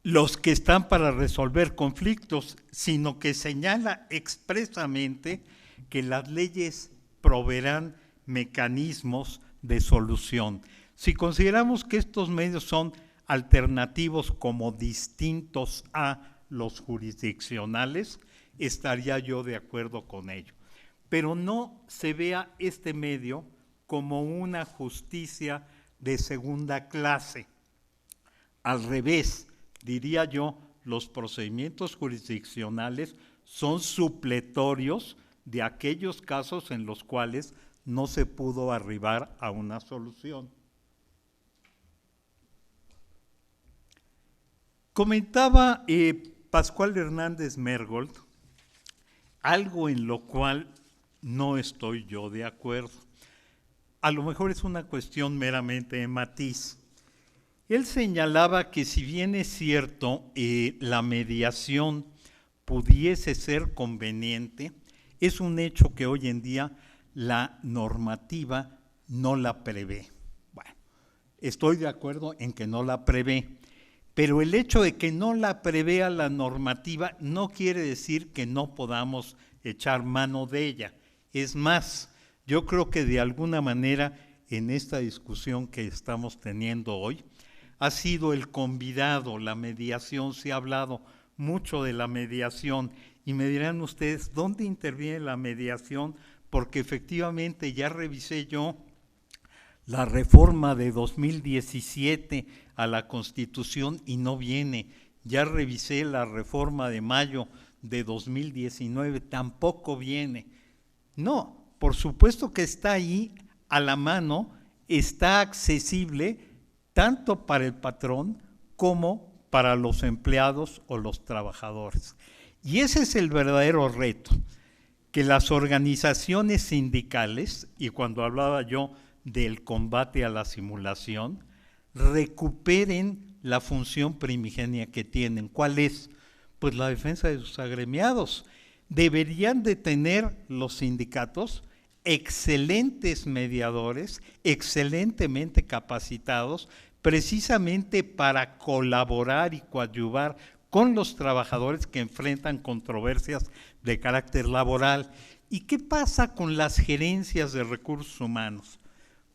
[SPEAKER 6] los que están para resolver conflictos, sino que señala expresamente que las leyes proveerán mecanismos de solución. Si consideramos que estos medios son alternativos como distintos a los jurisdiccionales, estaría yo de acuerdo con ello. Pero no se vea este medio como una justicia de segunda clase. Al revés, diría yo, los procedimientos jurisdiccionales son supletorios de aquellos casos en los cuales no se pudo arribar a una solución. Comentaba Pascual Hernández Mergold algo en lo cual no estoy yo de acuerdo. A lo mejor es una cuestión meramente de matiz. Él señalaba que si bien es cierto la mediación pudiese ser conveniente, es un hecho que hoy en día la normativa no la prevé. Bueno, estoy de acuerdo en que no la prevé, pero el hecho de que no la prevea la normativa no quiere decir que no podamos echar mano de ella. Es más, yo creo que de alguna manera en esta discusión que estamos teniendo hoy, ha sido el convidado, la mediación, se ha hablado mucho de la mediación, y me dirán ustedes, ¿dónde interviene la mediación? Porque efectivamente ya revisé yo la reforma de 2017 a la Constitución y no viene. Ya revisé la reforma de mayo de 2019, tampoco viene. No, por supuesto que está ahí a la mano, está accesible tanto para el patrón como para los empleados o los trabajadores. Y ese es el verdadero reto, que las organizaciones sindicales, y cuando hablaba yo del combate a la simulación, recuperen la función primigenia que tienen. ¿Cuál es? Pues la defensa de sus agremiados. Deberían de tener los sindicatos excelentes mediadores, excelentemente capacitados, precisamente para colaborar y coadyuvar con los trabajadores que enfrentan controversias de carácter laboral. ¿Y qué pasa con las gerencias de recursos humanos?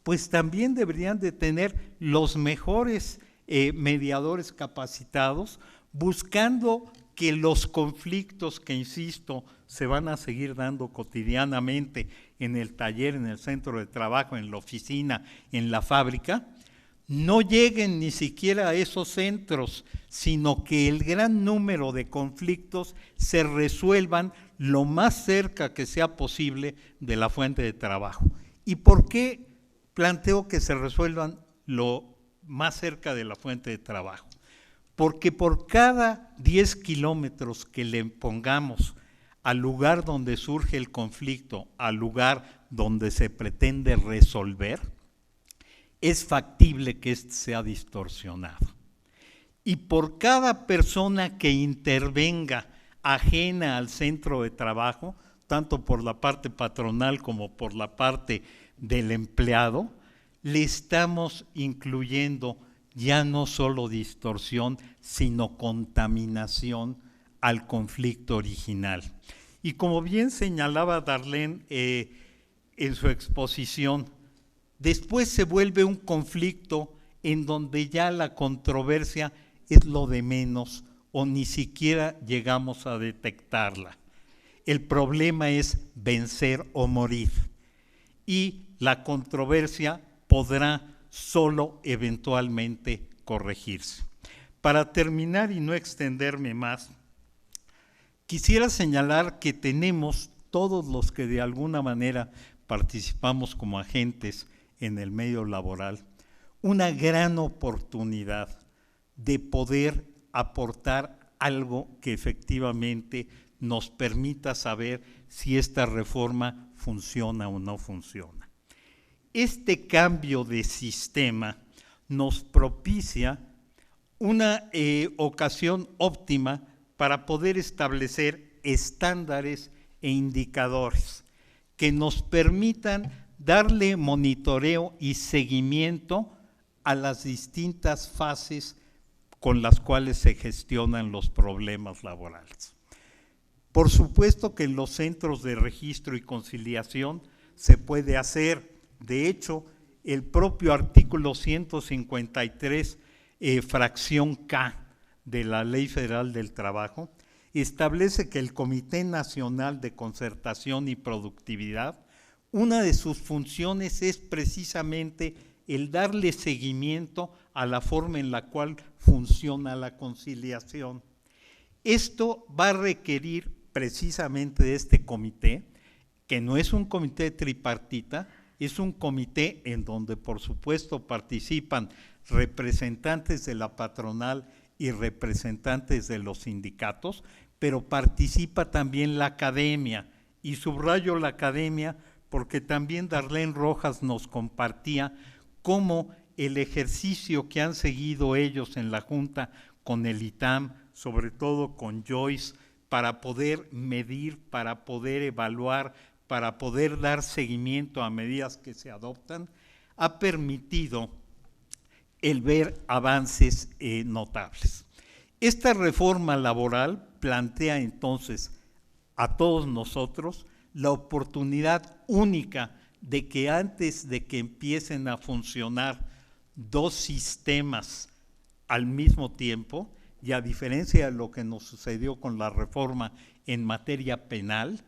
[SPEAKER 6] Pues también deberían de tener los mejores mediadores capacitados, buscando que los conflictos que, insisto, se van a seguir dando cotidianamente en el taller, en el centro de trabajo, en la oficina, en la fábrica, no lleguen ni siquiera a esos centros, sino que el gran número de conflictos se resuelvan lo más cerca que sea posible de la fuente de trabajo. ¿Y por qué planteo que se resuelvan lo más cerca de la fuente de trabajo? Porque por cada 10 kilómetros que le pongamos al lugar donde surge el conflicto, al lugar donde se pretende resolver, es factible que éste sea distorsionado. Y por cada persona que intervenga ajena al centro de trabajo, tanto por la parte patronal como por la parte del empleado, le estamos incluyendo ya no solo distorsión, sino contaminación al conflicto original. Y como bien señalaba Darlene en su exposición, después se vuelve un conflicto en donde ya la controversia es lo de menos o ni siquiera llegamos a detectarla. El problema es vencer o morir y la controversia podrá solo eventualmente corregirse. Para terminar y no extenderme más, quisiera señalar que tenemos, todos los que de alguna manera participamos como agentes en el medio laboral, una gran oportunidad de poder aportar algo que efectivamente nos permita saber si esta reforma funciona o no funciona. Este cambio de sistema nos propicia una ocasión óptima para poder establecer estándares e indicadores que nos permitan darle monitoreo y seguimiento a las distintas fases con las cuales se gestionan los problemas laborales. Por supuesto que en los centros de registro y conciliación se puede hacer. De hecho, el propio artículo 153, fracción K de la Ley Federal del Trabajo, establece que el Comité Nacional de Concertación y Productividad, una de sus funciones es precisamente el darle seguimiento a la forma en la cual funciona la conciliación. Esto va a requerir precisamente de este comité, que no es un comité tripartita, es un comité en donde por supuesto participan representantes de la patronal y representantes de los sindicatos, pero participa también la academia, y subrayo la academia porque también Darlene Rojas nos compartía cómo el ejercicio que han seguido ellos en la Junta con el ITAM, sobre todo con Joyce, para poder medir, para poder evaluar, para poder dar seguimiento a medidas que se adoptan, ha permitido el ver avances notables. Esta reforma laboral plantea entonces a todos nosotros la oportunidad única de que antes de que empiecen a funcionar dos sistemas al mismo tiempo, y a diferencia de lo que nos sucedió con la reforma en materia penal,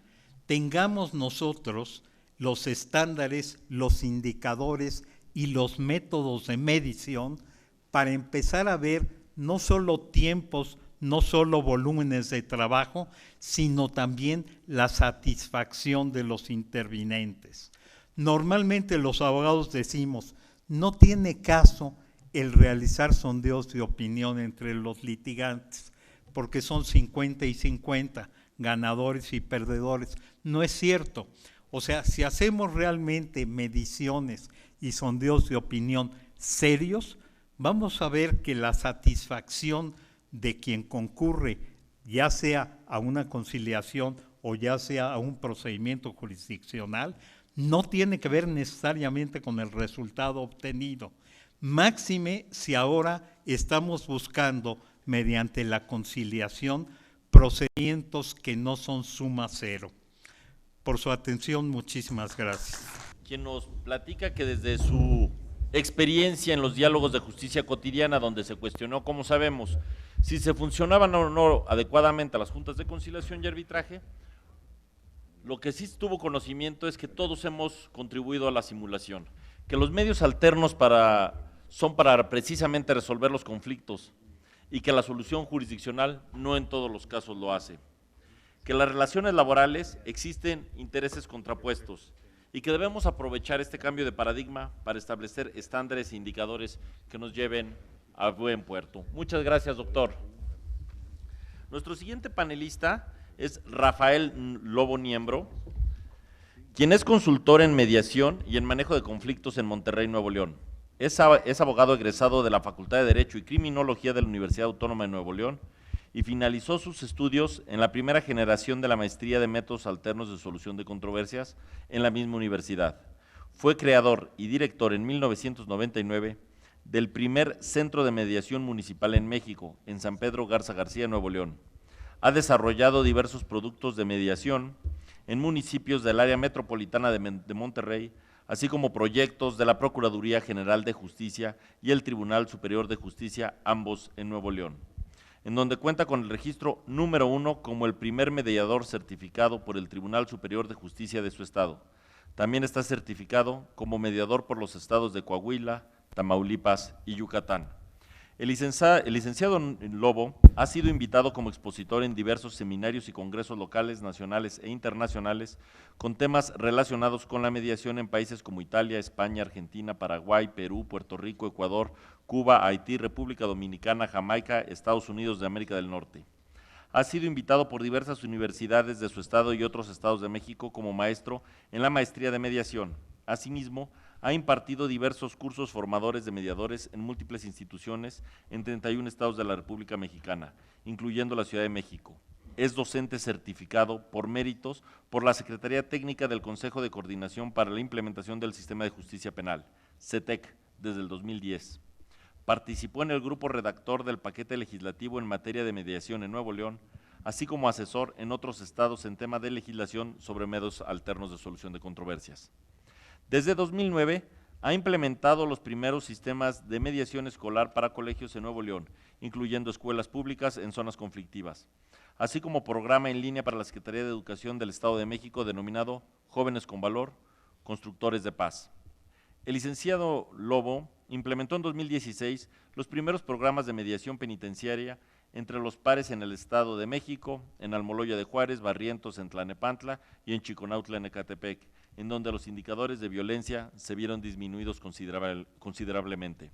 [SPEAKER 6] tengamos nosotros los estándares, los indicadores y los métodos de medición para empezar a ver no solo tiempos, no solo volúmenes de trabajo, sino también la satisfacción de los intervinientes. Normalmente los abogados decimos, no tiene caso el realizar sondeos de opinión entre los litigantes, porque son 50 y 50, ganadores y perdedores. No es cierto. O sea, si hacemos realmente mediciones y sondeos de opinión serios, vamos a ver que la satisfacción de quien concurre, ya sea a una conciliación o ya sea a un procedimiento jurisdiccional, no tiene que ver necesariamente con el resultado obtenido. Máxime si ahora estamos buscando, mediante la conciliación, procedimientos que no son suma cero. Por su atención, muchísimas gracias.
[SPEAKER 2] Quien nos platica que desde su experiencia en los diálogos de justicia cotidiana, donde se cuestionó, como sabemos, si se funcionaban o no adecuadamente las juntas de conciliación y arbitraje, lo que sí tuvo conocimiento es que todos hemos contribuido a la simulación, que los medios alternos son para precisamente resolver los conflictos y que la solución jurisdiccional no en todos los casos lo hace, que en las relaciones laborales existen intereses contrapuestos y que debemos aprovechar este cambio de paradigma para establecer estándares e indicadores que nos lleven a buen puerto. Muchas gracias, doctor. Nuestro siguiente panelista es Rafael Lobo Niembro, quien es consultor en mediación y en manejo de conflictos en Monterrey, Nuevo León. Es abogado egresado de la Facultad de Derecho y Criminología de la Universidad Autónoma de Nuevo León y finalizó sus estudios en la primera generación de la maestría de métodos alternos de solución de controversias en la misma universidad. Fue creador y director en 1999 del primer Centro de Mediación Municipal en México, en San Pedro Garza García, Nuevo León. Ha desarrollado diversos productos de mediación en municipios del área metropolitana de Monterrey, así como proyectos de la Procuraduría General de Justicia y el Tribunal Superior de Justicia, ambos en Nuevo León, en donde cuenta con el registro número 1 como el primer mediador certificado por el Tribunal Superior de Justicia de su estado. También está certificado como mediador por los estados de Coahuila, Tamaulipas y Yucatán. El licenciado Lobo ha sido invitado como expositor en diversos seminarios y congresos locales, nacionales e internacionales con temas relacionados con la mediación en países como Italia, España, Argentina, Paraguay, Perú, Puerto Rico, Ecuador, Cuba, Haití, República Dominicana, Jamaica, Estados Unidos de América del Norte. Ha sido invitado por diversas universidades de su estado y otros estados de México como maestro en la maestría de mediación. Asimismo, ha impartido diversos cursos formadores de mediadores en múltiples instituciones en 31 estados de la República Mexicana, incluyendo la Ciudad de México. Es docente certificado por méritos por la Secretaría Técnica del Consejo de Coordinación para la Implementación del Sistema de Justicia Penal, CETEC, desde el 2010. Participó en el grupo redactor del paquete legislativo en materia de mediación en Nuevo León, así como asesor en otros estados en tema de legislación sobre métodos alternos de solución de controversias. Desde 2009 ha implementado los primeros sistemas de mediación escolar para colegios en Nuevo León, incluyendo escuelas públicas en zonas conflictivas, así como programa en línea para la Secretaría de Educación del Estado de México denominado Jóvenes con Valor, Constructores de Paz. El licenciado Lobo implementó en 2016 los primeros programas de mediación penitenciaria entre los pares en el Estado de México, en Almoloya de Juárez, Barrientos, en Tlanepantla y en Chiconautla, en Ecatepec, en donde los indicadores de violencia se vieron disminuidos considerablemente.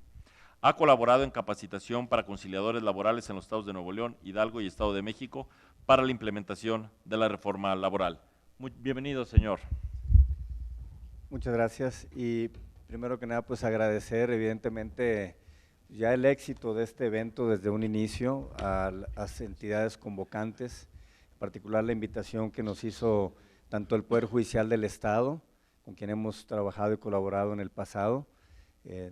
[SPEAKER 2] Ha colaborado en capacitación para conciliadores laborales en los estados de Nuevo León, Hidalgo y Estado de México para la implementación de la reforma laboral. Bienvenido, señor.
[SPEAKER 7] Muchas gracias y primero que nada pues agradecer evidentemente ya el éxito de este evento desde un inicio a las entidades convocantes, en particular la invitación que nos hizo tanto el Poder Judicial del Estado, con quien hemos trabajado y colaborado en el pasado.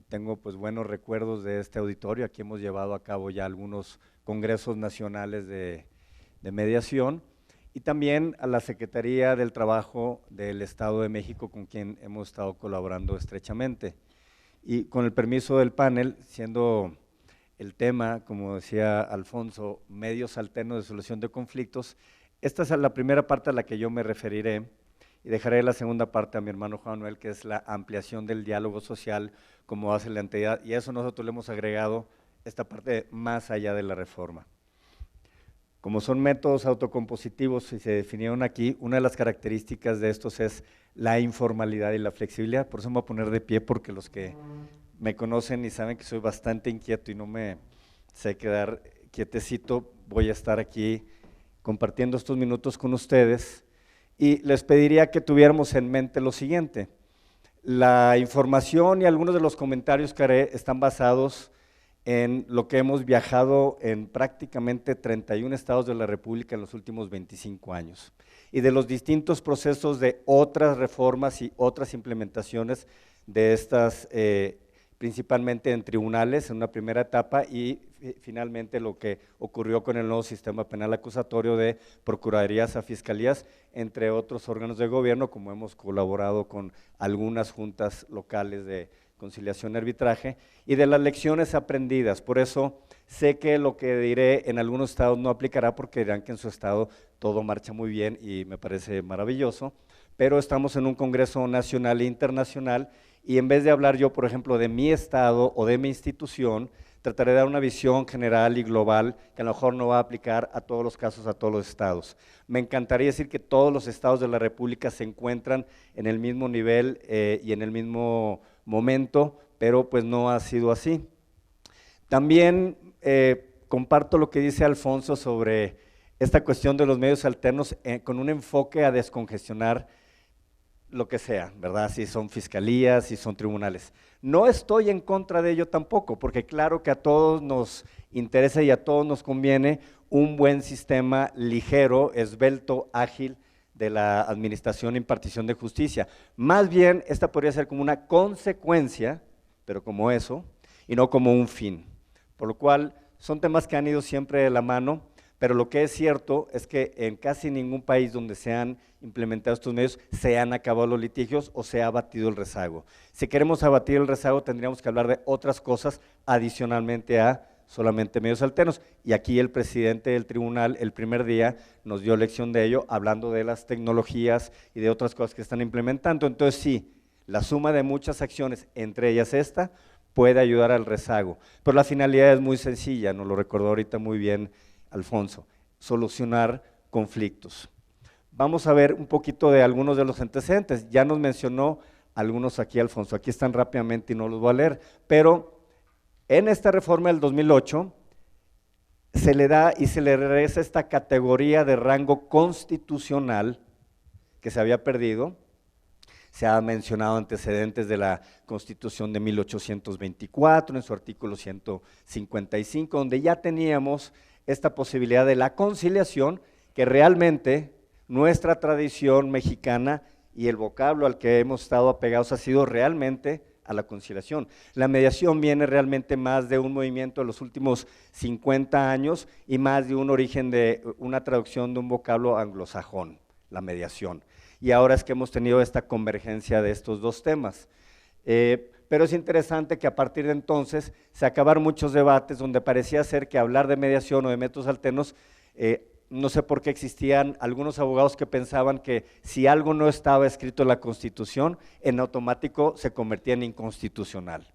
[SPEAKER 7] Tengo pues buenos recuerdos de este auditorio, aquí hemos llevado a cabo ya algunos congresos nacionales de mediación, y también a la Secretaría del Trabajo del Estado de México, con quien hemos estado colaborando estrechamente. Y con el permiso del panel, siendo el tema, como decía Alfonso, medios alternos de solución de conflictos, esta es la primera parte a la que yo me referiré y dejaré la segunda parte a mi hermano Juan Manuel, que es la ampliación del diálogo social como hace la entidad, y a eso nosotros le hemos agregado esta parte más allá de la reforma. Como son métodos autocompositivos y se definieron aquí, una de las características de estos es la informalidad y la flexibilidad. Por eso me voy a poner de pie, porque los que me conocen y saben que soy bastante inquieto y no me sé quedar quietecito, voy a estar aquí compartiendo estos minutos con ustedes y les pediría que tuviéramos en mente lo siguiente. La información y algunos de los comentarios que haré están basados en lo que hemos viajado en prácticamente 31 estados de la República en los últimos 25 años. Y de los distintos procesos de otras reformas y otras implementaciones de estas, principalmente en tribunales en una primera etapa y finalmente lo que ocurrió con el nuevo sistema penal acusatorio de procuradurías a fiscalías, entre otros órganos de gobierno, como hemos colaborado con algunas juntas locales de conciliación y arbitraje, y de las lecciones aprendidas. Por eso sé que lo que diré en algunos estados no aplicará porque dirán que en su estado todo marcha muy bien y me parece maravilloso, pero estamos en un congreso nacional e internacional y en vez de hablar yo, por ejemplo, de mi estado o de mi institución, trataré de dar una visión general y global que a lo mejor no va a aplicar a todos los casos, a todos los estados. Me encantaría decir que todos los estados de la República se encuentran en el mismo nivel y en el mismo momento, pero pues no ha sido así. También comparto lo que dice Alfonso sobre esta cuestión de los medios alternos con un enfoque a descongestionar lo que sea, ¿verdad? Si son fiscalías, si son tribunales. No estoy en contra de ello tampoco, porque claro que a todos nos interesa y a todos nos conviene un buen sistema ligero, esbelto, ágil de la administración e impartición de justicia. Más bien, esta podría ser como una consecuencia, pero como eso, y no como un fin. Por lo cual, son temas que han ido siempre de la mano, pero lo que es cierto es que en casi ningún país donde se han implementado estos medios se han acabado los litigios o se ha abatido el rezago. Si queremos abatir el rezago tendríamos que hablar de otras cosas adicionalmente a solamente medios alternos. Y aquí el presidente del tribunal el primer día nos dio lección de ello, hablando de las tecnologías y de otras cosas que están implementando. Entonces sí, la suma de muchas acciones, entre ellas esta, puede ayudar al rezago. Pero la finalidad es muy sencilla, nos lo recordó ahorita muy bien Alfonso, solucionar conflictos. Vamos a ver un poquito de algunos de los antecedentes, ya nos mencionó algunos aquí Alfonso, aquí están rápidamente y no los voy a leer, pero en esta reforma del 2008 se le da y se le regresa esta categoría de rango constitucional que se había perdido. Se ha mencionado antecedentes de la Constitución de 1824 en su artículo 155, donde ya teníamos esta posibilidad de la conciliación, que realmente nuestra tradición mexicana y el vocablo al que hemos estado apegados ha sido realmente a la conciliación. La mediación viene realmente más de un movimiento de los últimos 50 años y más de un origen de una traducción de un vocablo anglosajón, la mediación. Y ahora es que hemos tenido esta convergencia de estos dos temas. Pero es interesante que a partir de entonces se acabaron muchos debates donde parecía ser que hablar de mediación o de métodos alternos, no sé por qué existían algunos abogados que pensaban que si algo no estaba escrito en la Constitución, en automático se convertía en inconstitucional.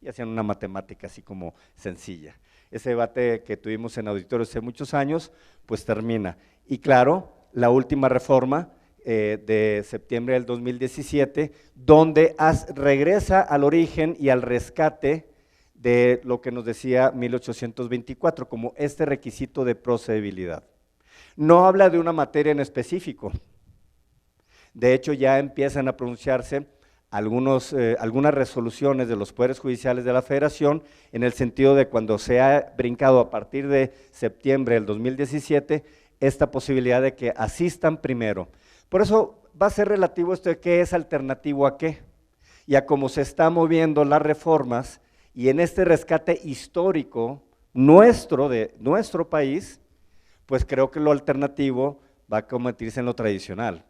[SPEAKER 7] Y hacían una matemática así como sencilla. Ese debate que tuvimos en auditorio hace muchos años, pues termina. Y claro, la última reforma de septiembre del 2017, donde regresa al origen y al rescate de lo que nos decía 1824, como este requisito de procedibilidad. No habla de una materia en específico, de hecho ya empiezan a pronunciarse algunas resoluciones de los poderes judiciales de la Federación en el sentido de cuando se ha brincado a partir de septiembre del 2017 esta posibilidad de que asistan primero. Por eso va a ser relativo esto de qué es alternativo a qué, y a cómo se están moviendo las reformas, y en este rescate histórico nuestro, de nuestro país, pues creo que lo alternativo va a convertirse en lo tradicional,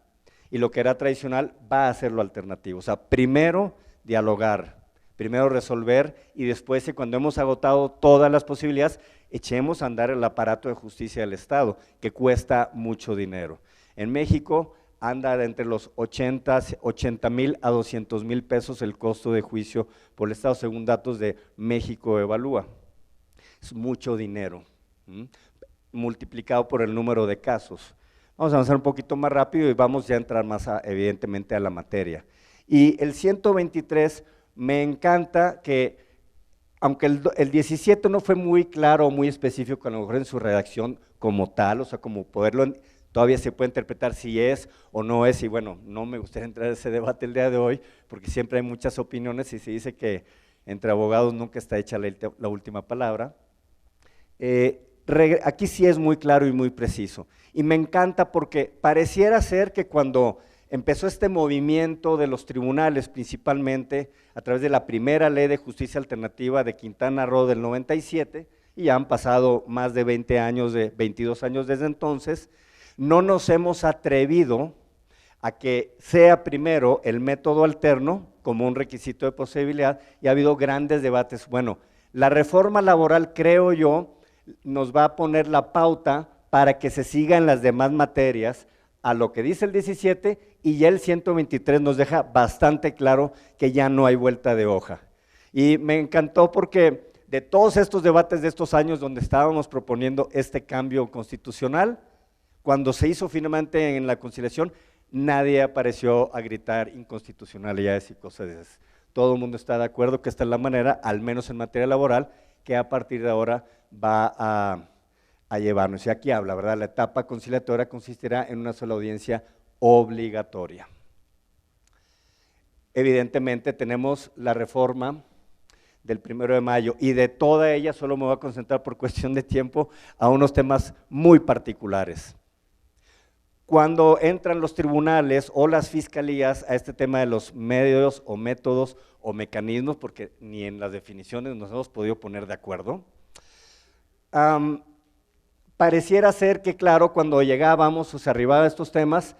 [SPEAKER 7] y lo que era tradicional va a ser lo alternativo. O sea, primero dialogar, primero resolver, y después, cuando hemos agotado todas las posibilidades, echemos a andar el aparato de justicia del Estado, que cuesta mucho dinero. En México anda de entre los 80,000 a 200,000 pesos el costo de juicio por el Estado, según datos de México Evalúa. Es mucho dinero, multiplicado por el número de casos. Vamos a avanzar un poquito más rápido y vamos ya a entrar más evidentemente a la materia. Y el 123 me encanta que, aunque el 17 no fue muy claro o muy específico, a lo mejor en su redacción como tal, o sea, como poderlo todavía se puede interpretar si es o no es, y bueno, no me gustaría entrar en ese debate el día de hoy, porque siempre hay muchas opiniones y se dice que entre abogados nunca está hecha la última palabra. Aquí sí es muy claro y muy preciso. Y me encanta porque pareciera ser que cuando empezó este movimiento de los tribunales, principalmente a través de la primera ley de justicia alternativa de Quintana Roo del 97, y ya han pasado más de 20 años, 22 años desde entonces, no nos hemos atrevido a que sea primero el método alterno como un requisito de posibilidad, y ha habido grandes debates. Bueno, la reforma laboral, creo yo, nos va a poner la pauta para que se siga en las demás materias a lo que dice el 17, y ya el 123 nos deja bastante claro que ya no hay vuelta de hoja. Y me encantó porque de todos estos debates de estos años donde estábamos proponiendo este cambio constitucional, cuando se hizo finalmente en la conciliación, nadie apareció a gritar inconstitucionalidades y cosas de esas. Todo el mundo está de acuerdo que esta es la manera, al menos en materia laboral, que a partir de ahora va a llevarnos. Y aquí habla, ¿verdad? La etapa conciliatoria consistirá en una sola audiencia obligatoria. Evidentemente tenemos la reforma del 1 de mayo, y de toda ella solo me voy a concentrar por cuestión de tiempo a unos temas muy particulares. Cuando entran los tribunales o las fiscalías a este tema de los medios o métodos o mecanismos, porque ni en las definiciones nos hemos podido poner de acuerdo, pareciera ser que, claro, cuando llegábamos o se arribaba a estos temas,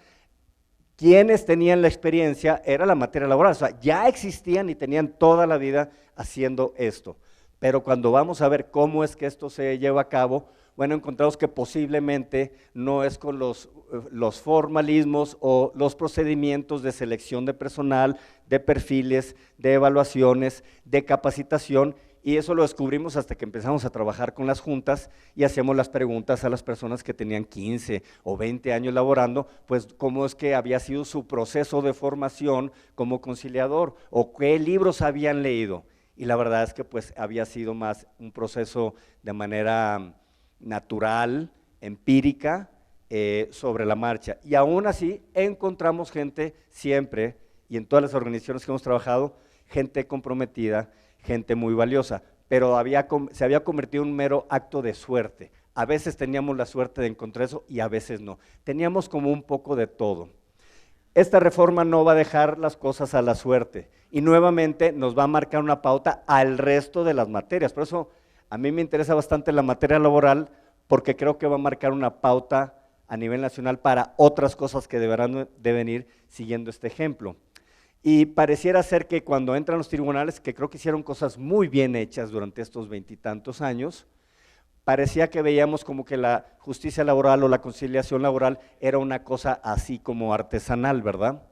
[SPEAKER 7] quienes tenían la experiencia era la materia laboral, o sea, ya existían y tenían toda la vida haciendo esto, pero cuando vamos a ver cómo es que esto se lleva a cabo, bueno, encontramos que posiblemente no es con los formalismos o los procedimientos de selección de personal, de perfiles, de evaluaciones, de capacitación, y eso lo descubrimos hasta que empezamos a trabajar con las juntas y hacíamos las preguntas a las personas que tenían 15 o 20 años laborando, pues cómo es que había sido su proceso de formación como conciliador o qué libros habían leído. Y la verdad es que pues había sido más un proceso de manera natural, empírica, sobre la marcha. Y aún así encontramos gente siempre, y en todas las organizaciones que hemos trabajado, gente comprometida, gente muy valiosa, pero se había convertido en un mero acto de suerte. A veces teníamos la suerte de encontrar eso y a veces no. Teníamos como un poco de todo. Esta reforma no va a dejar las cosas a la suerte y nuevamente nos va a marcar una pauta al resto de las materias. Por eso a mí me interesa bastante la materia laboral, porque creo que va a marcar una pauta a nivel nacional para otras cosas que deberán de venir siguiendo este ejemplo. Y pareciera ser que cuando entran los tribunales, que creo que hicieron cosas muy bien hechas durante estos 20 y tantos años, parecía que veíamos como que la justicia laboral o la conciliación laboral era una cosa así como artesanal, ¿verdad?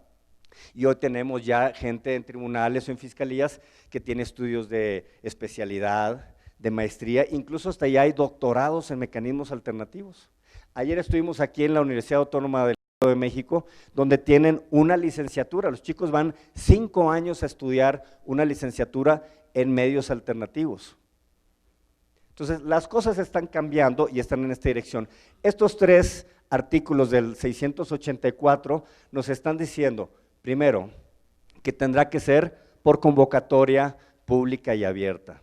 [SPEAKER 7] Y hoy tenemos ya gente en tribunales o en fiscalías que tiene estudios de especialidad, de maestría, incluso hasta ya hay doctorados en mecanismos alternativos. Ayer estuvimos aquí en la Universidad Autónoma del Estado de México, donde tienen una licenciatura. Los chicos van 5 años a estudiar una licenciatura en medios alternativos. Entonces, las cosas están cambiando y están en esta dirección. Estos 3 artículos del 684 nos están diciendo, primero, que tendrá que ser por convocatoria pública y abierta.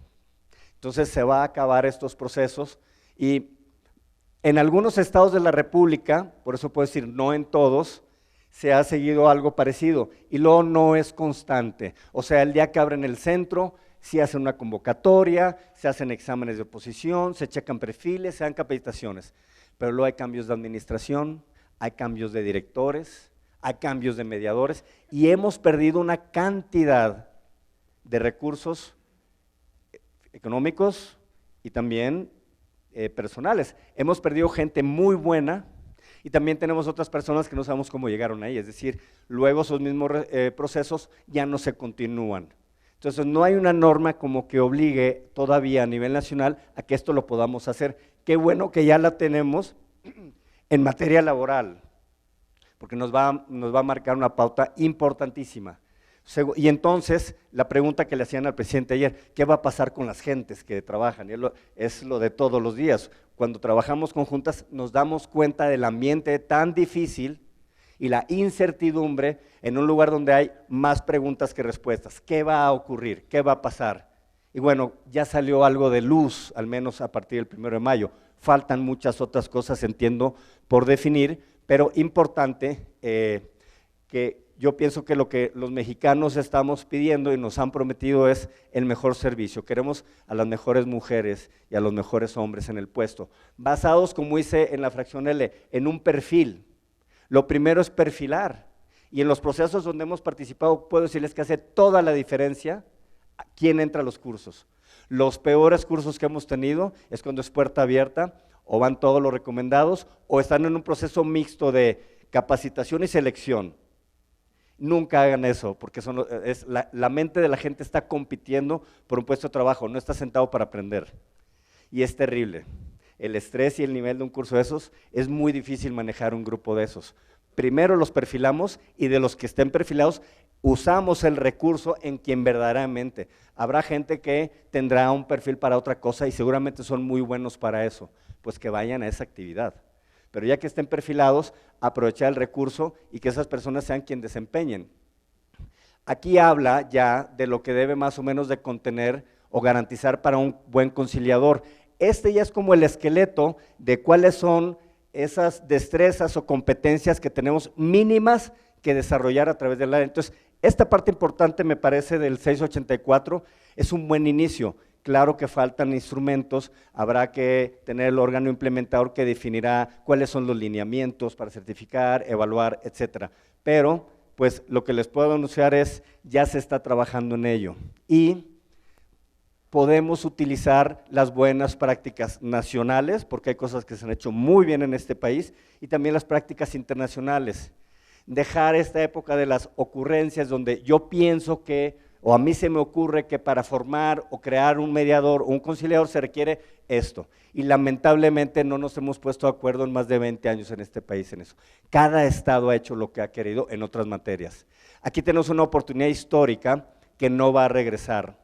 [SPEAKER 7] Entonces, se va a acabar estos procesos y en algunos estados de la República, por eso puedo decir no en todos, se ha seguido algo parecido y luego no es constante. O sea, el día que abren el centro, sí hacen una convocatoria, se hacen exámenes de oposición, se checan perfiles, se dan capacitaciones, pero luego hay cambios de administración, hay cambios de directores, hay cambios de mediadores y hemos perdido una cantidad de recursos económicos y también personales. Hemos perdido gente muy buena y también tenemos otras personas que no sabemos cómo llegaron ahí, es decir, luego esos mismos procesos ya no se continúan. Entonces no hay una norma como que obligue todavía a nivel nacional a que esto lo podamos hacer. Qué bueno que ya la tenemos en materia laboral, porque nos va a marcar una pauta importantísima. Y entonces, la pregunta que le hacían al presidente ayer, ¿qué va a pasar con las gentes que trabajan? Y es lo de todos los días. Cuando trabajamos con juntas nos damos cuenta del ambiente tan difícil y la incertidumbre en un lugar donde hay más preguntas que respuestas. ¿Qué va a ocurrir? ¿Qué va a pasar? Y bueno, ya salió algo de luz, al menos a partir del 1 de mayo. Faltan muchas otras cosas, entiendo, por definir, pero importante que yo pienso que lo que los mexicanos estamos pidiendo y nos han prometido es el mejor servicio. Queremos a las mejores mujeres y a los mejores hombres en el puesto, basados, como hice en la fracción L, en un perfil. Lo primero es perfilar, y en los procesos donde hemos participado puedo decirles que hace toda la diferencia quién entra a los cursos. Los peores cursos que hemos tenido es cuando es puerta abierta, o van todos los recomendados, o están en un proceso mixto de capacitación y selección. Nunca hagan eso, porque la mente de la gente está compitiendo por un puesto de trabajo, no está sentado para aprender. Y es terrible. El estrés y el nivel de un curso de esos, es muy difícil manejar un grupo de esos. Primero los perfilamos, y de los que estén perfilados, usamos el recurso en quien verdaderamente. Habrá gente que tendrá un perfil para otra cosa y seguramente son muy buenos para eso, pues que vayan a esa actividad. Pero ya que estén perfilados, aprovechar el recurso y que esas personas sean quien desempeñen. Aquí habla ya de lo que debe más o menos de contener o garantizar para un buen conciliador. Este ya es como el esqueleto de cuáles son esas destrezas o competencias que tenemos mínimas que desarrollar a través del área. Entonces, esta parte importante me parece del 684 es un buen inicio. Claro que faltan instrumentos, habrá que tener el órgano implementador que definirá cuáles son los lineamientos para certificar, evaluar, etcétera. Pero, pues lo que les puedo anunciar es, ya se está trabajando en ello. Y podemos utilizar las buenas prácticas nacionales, porque hay cosas que se han hecho muy bien en este país, y también las prácticas internacionales. Dejar esta época de las ocurrencias donde yo pienso que, o a mí se me ocurre que para formar o crear un mediador o un conciliador se requiere esto. Y lamentablemente no nos hemos puesto de acuerdo en más de 20 años en este país en eso. Cada estado ha hecho lo que ha querido en otras materias. Aquí tenemos una oportunidad histórica que no va a regresar.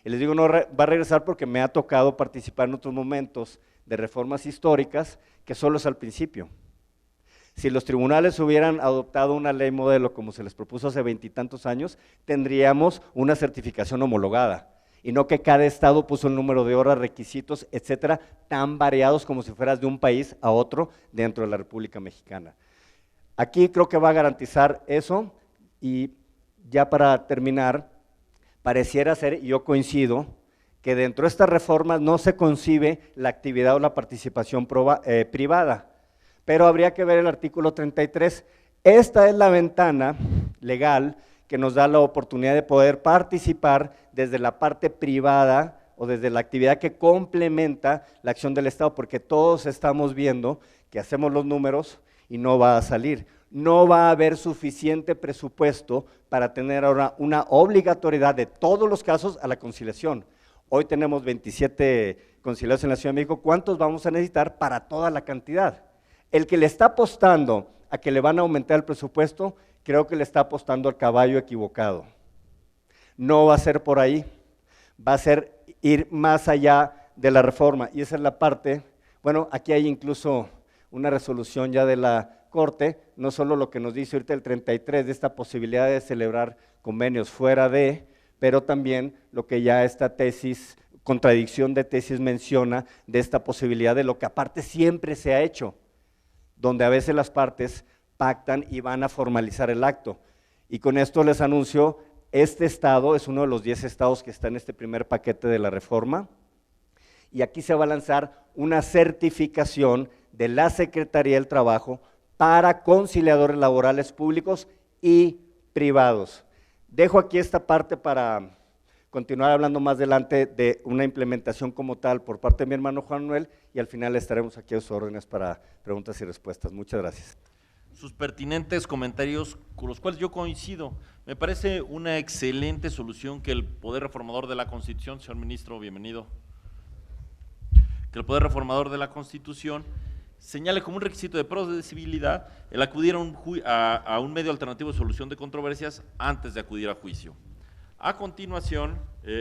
[SPEAKER 7] Y les digo no va a regresar porque me ha tocado participar en otros momentos de reformas históricas que solo es al principio. Si los tribunales hubieran adoptado una ley modelo como se les propuso hace 20 y tantos años, tendríamos una certificación homologada, y no que cada estado puso un número de horas, requisitos, etcétera, tan variados como si fueras de un país a otro dentro de la República Mexicana. Aquí creo que va a garantizar eso, y ya para terminar, pareciera ser, y yo coincido, que dentro de estas reformas no se concibe la actividad o la participación privada, pero habría que ver el artículo 33. Esta es la ventana legal que nos da la oportunidad de poder participar desde la parte privada o desde la actividad que complementa la acción del Estado, porque todos estamos viendo que hacemos los números y no va a salir. No va a haber suficiente presupuesto para tener ahora una obligatoriedad de todos los casos a la conciliación. Hoy tenemos 27 conciliadores en la Ciudad de México, ¿cuántos vamos a necesitar para toda la cantidad? El que le está apostando a que le van a aumentar el presupuesto, creo que le está apostando al caballo equivocado. No va a ser por ahí, va a ser ir más allá de la reforma, y esa es la parte, bueno, aquí hay incluso una resolución ya de la Corte, no solo lo que nos dice ahorita el 33 de esta posibilidad de celebrar convenios fuera de, pero también lo que ya esta tesis, contradicción de tesis menciona de esta posibilidad de lo que aparte siempre se ha hecho, donde a veces las partes pactan y van a formalizar el acto. Y con esto les anuncio, este estado es uno de los 10 estados que está en este primer paquete de la reforma, y aquí se va a lanzar una certificación de la Secretaría del Trabajo para conciliadores laborales públicos y privados. Dejo aquí esta parte para continuar hablando más adelante de una implementación como tal por parte de mi hermano Juan Manuel, y al final estaremos aquí a sus órdenes para preguntas y respuestas. Muchas gracias.
[SPEAKER 2] Sus pertinentes comentarios con los cuales yo coincido. Me parece una excelente solución que el Poder Reformador de la Constitución, señor ministro, bienvenido, que el Poder Reformador de la Constitución señale como un requisito de procedibilidad el acudir a un medio alternativo de solución de controversias antes de acudir a juicio. A continuación,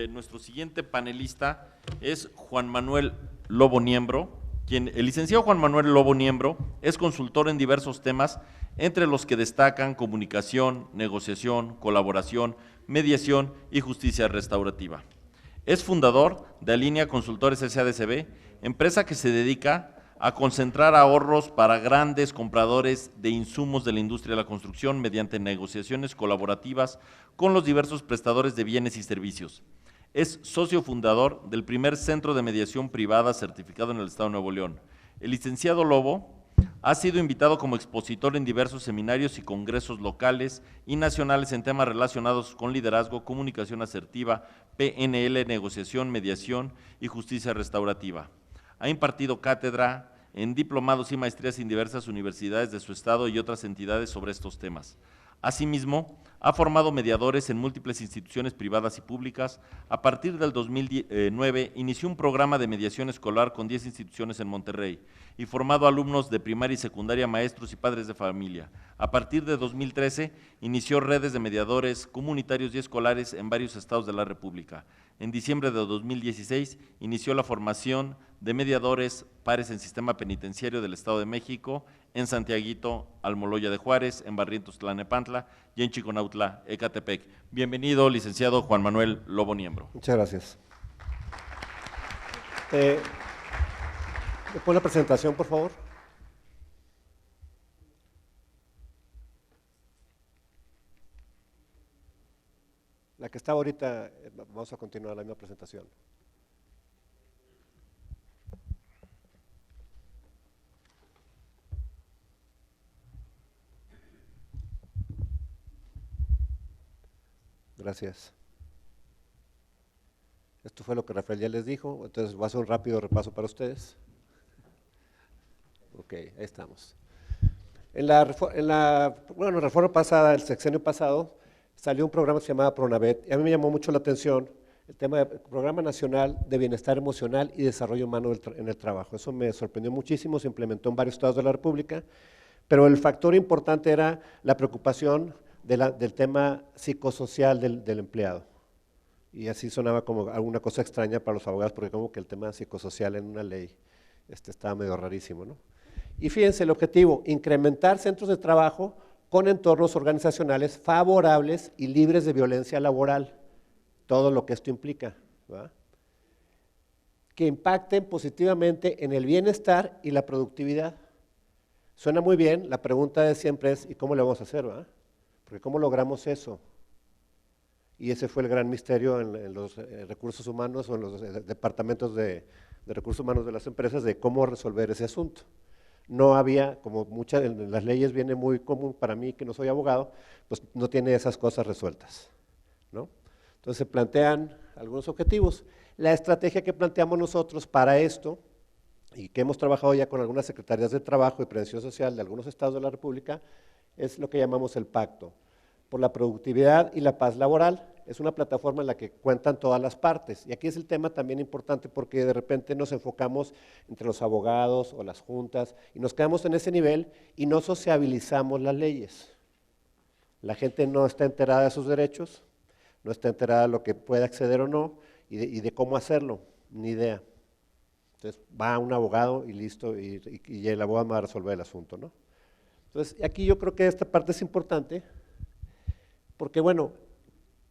[SPEAKER 2] nuestro siguiente panelista es Juan Manuel Lobo Niembro, el licenciado Juan Manuel Lobo Niembro es consultor en diversos temas, entre los que destacan comunicación, negociación, colaboración, mediación y justicia restaurativa. Es fundador de Alinea Consultores S.A.D.C.B., empresa que se dedica a concentrar ahorros para grandes compradores de insumos de la industria de la construcción mediante negociaciones colaborativas con los diversos prestadores de bienes y servicios. Es socio fundador del primer centro de mediación privada certificado en el Estado de Nuevo León. El licenciado Lobo ha sido invitado como expositor en diversos seminarios y congresos locales y nacionales en temas relacionados con liderazgo, comunicación asertiva, PNL, negociación, mediación y justicia restaurativa. Ha impartido cátedra en diplomados y maestrías en diversas universidades de su estado y otras entidades sobre estos temas. Asimismo, ha formado mediadores en múltiples instituciones privadas y públicas. A partir del 2009, inició un programa de mediación escolar con 10 instituciones en Monterrey y formado alumnos de primaria y secundaria, maestros y padres de familia. A partir de 2013, inició redes de mediadores comunitarios y escolares en varios estados de la República. En diciembre de 2016, inició la formación de mediadores pares en sistema penitenciario del Estado de México, en Santiaguito, Almoloya de Juárez, en Barrientos, Tlalnepantla y en Chiconautla, Ecatepec. Bienvenido, licenciado Juan Manuel Lobo Niembro.
[SPEAKER 8] Muchas gracias. ¿Me pone la presentación, por favor? La que está ahorita, vamos a continuar la misma presentación. Gracias. Esto fue lo que Rafael ya les dijo, entonces voy a hacer un rápido repaso para ustedes. Ok, ahí estamos. En la reforma pasada, el sexenio pasado, salió un programa que se llamaba Pronavet, y a mí me llamó mucho la atención el tema del Programa Nacional de Bienestar Emocional y Desarrollo Humano en el Trabajo. Eso me sorprendió muchísimo, se implementó en varios estados de la República, pero el factor importante era la preocupación del tema psicosocial del empleado. Y así sonaba como alguna cosa extraña para los abogados, porque como que el tema psicosocial en una ley estaba medio rarísimo, ¿no? Y fíjense el objetivo, incrementar centros de trabajo con entornos organizacionales favorables y libres de violencia laboral, todo lo que esto implica, ¿verdad? Que impacten positivamente en el bienestar y la productividad. Suena muy bien, la pregunta siempre es, ¿y cómo le vamos a hacer, verdad? Porque ¿cómo logramos eso? Y ese fue el gran misterio en los recursos humanos o en los departamentos de recursos humanos de las empresas de cómo resolver ese asunto. No había, como muchas de las leyes viene muy común para mí que no soy abogado, pues no tiene esas cosas resueltas, ¿no? Entonces se plantean algunos objetivos. La estrategia que planteamos nosotros para esto, y que hemos trabajado ya con algunas secretarías de trabajo y prevención social de algunos estados de la República, es lo que llamamos el Pacto por la Productividad y la Paz Laboral. Es una plataforma en la que cuentan todas las partes. Y aquí es el tema también importante porque de repente nos enfocamos entre los abogados o las juntas y nos quedamos en ese nivel y no sociabilizamos las leyes. La gente no está enterada de sus derechos, no está enterada de lo que puede acceder o no y de cómo hacerlo, ni idea. Entonces va un abogado y listo, y el abogado va a resolver el asunto, ¿no? Entonces aquí yo creo que esta parte es importante porque bueno,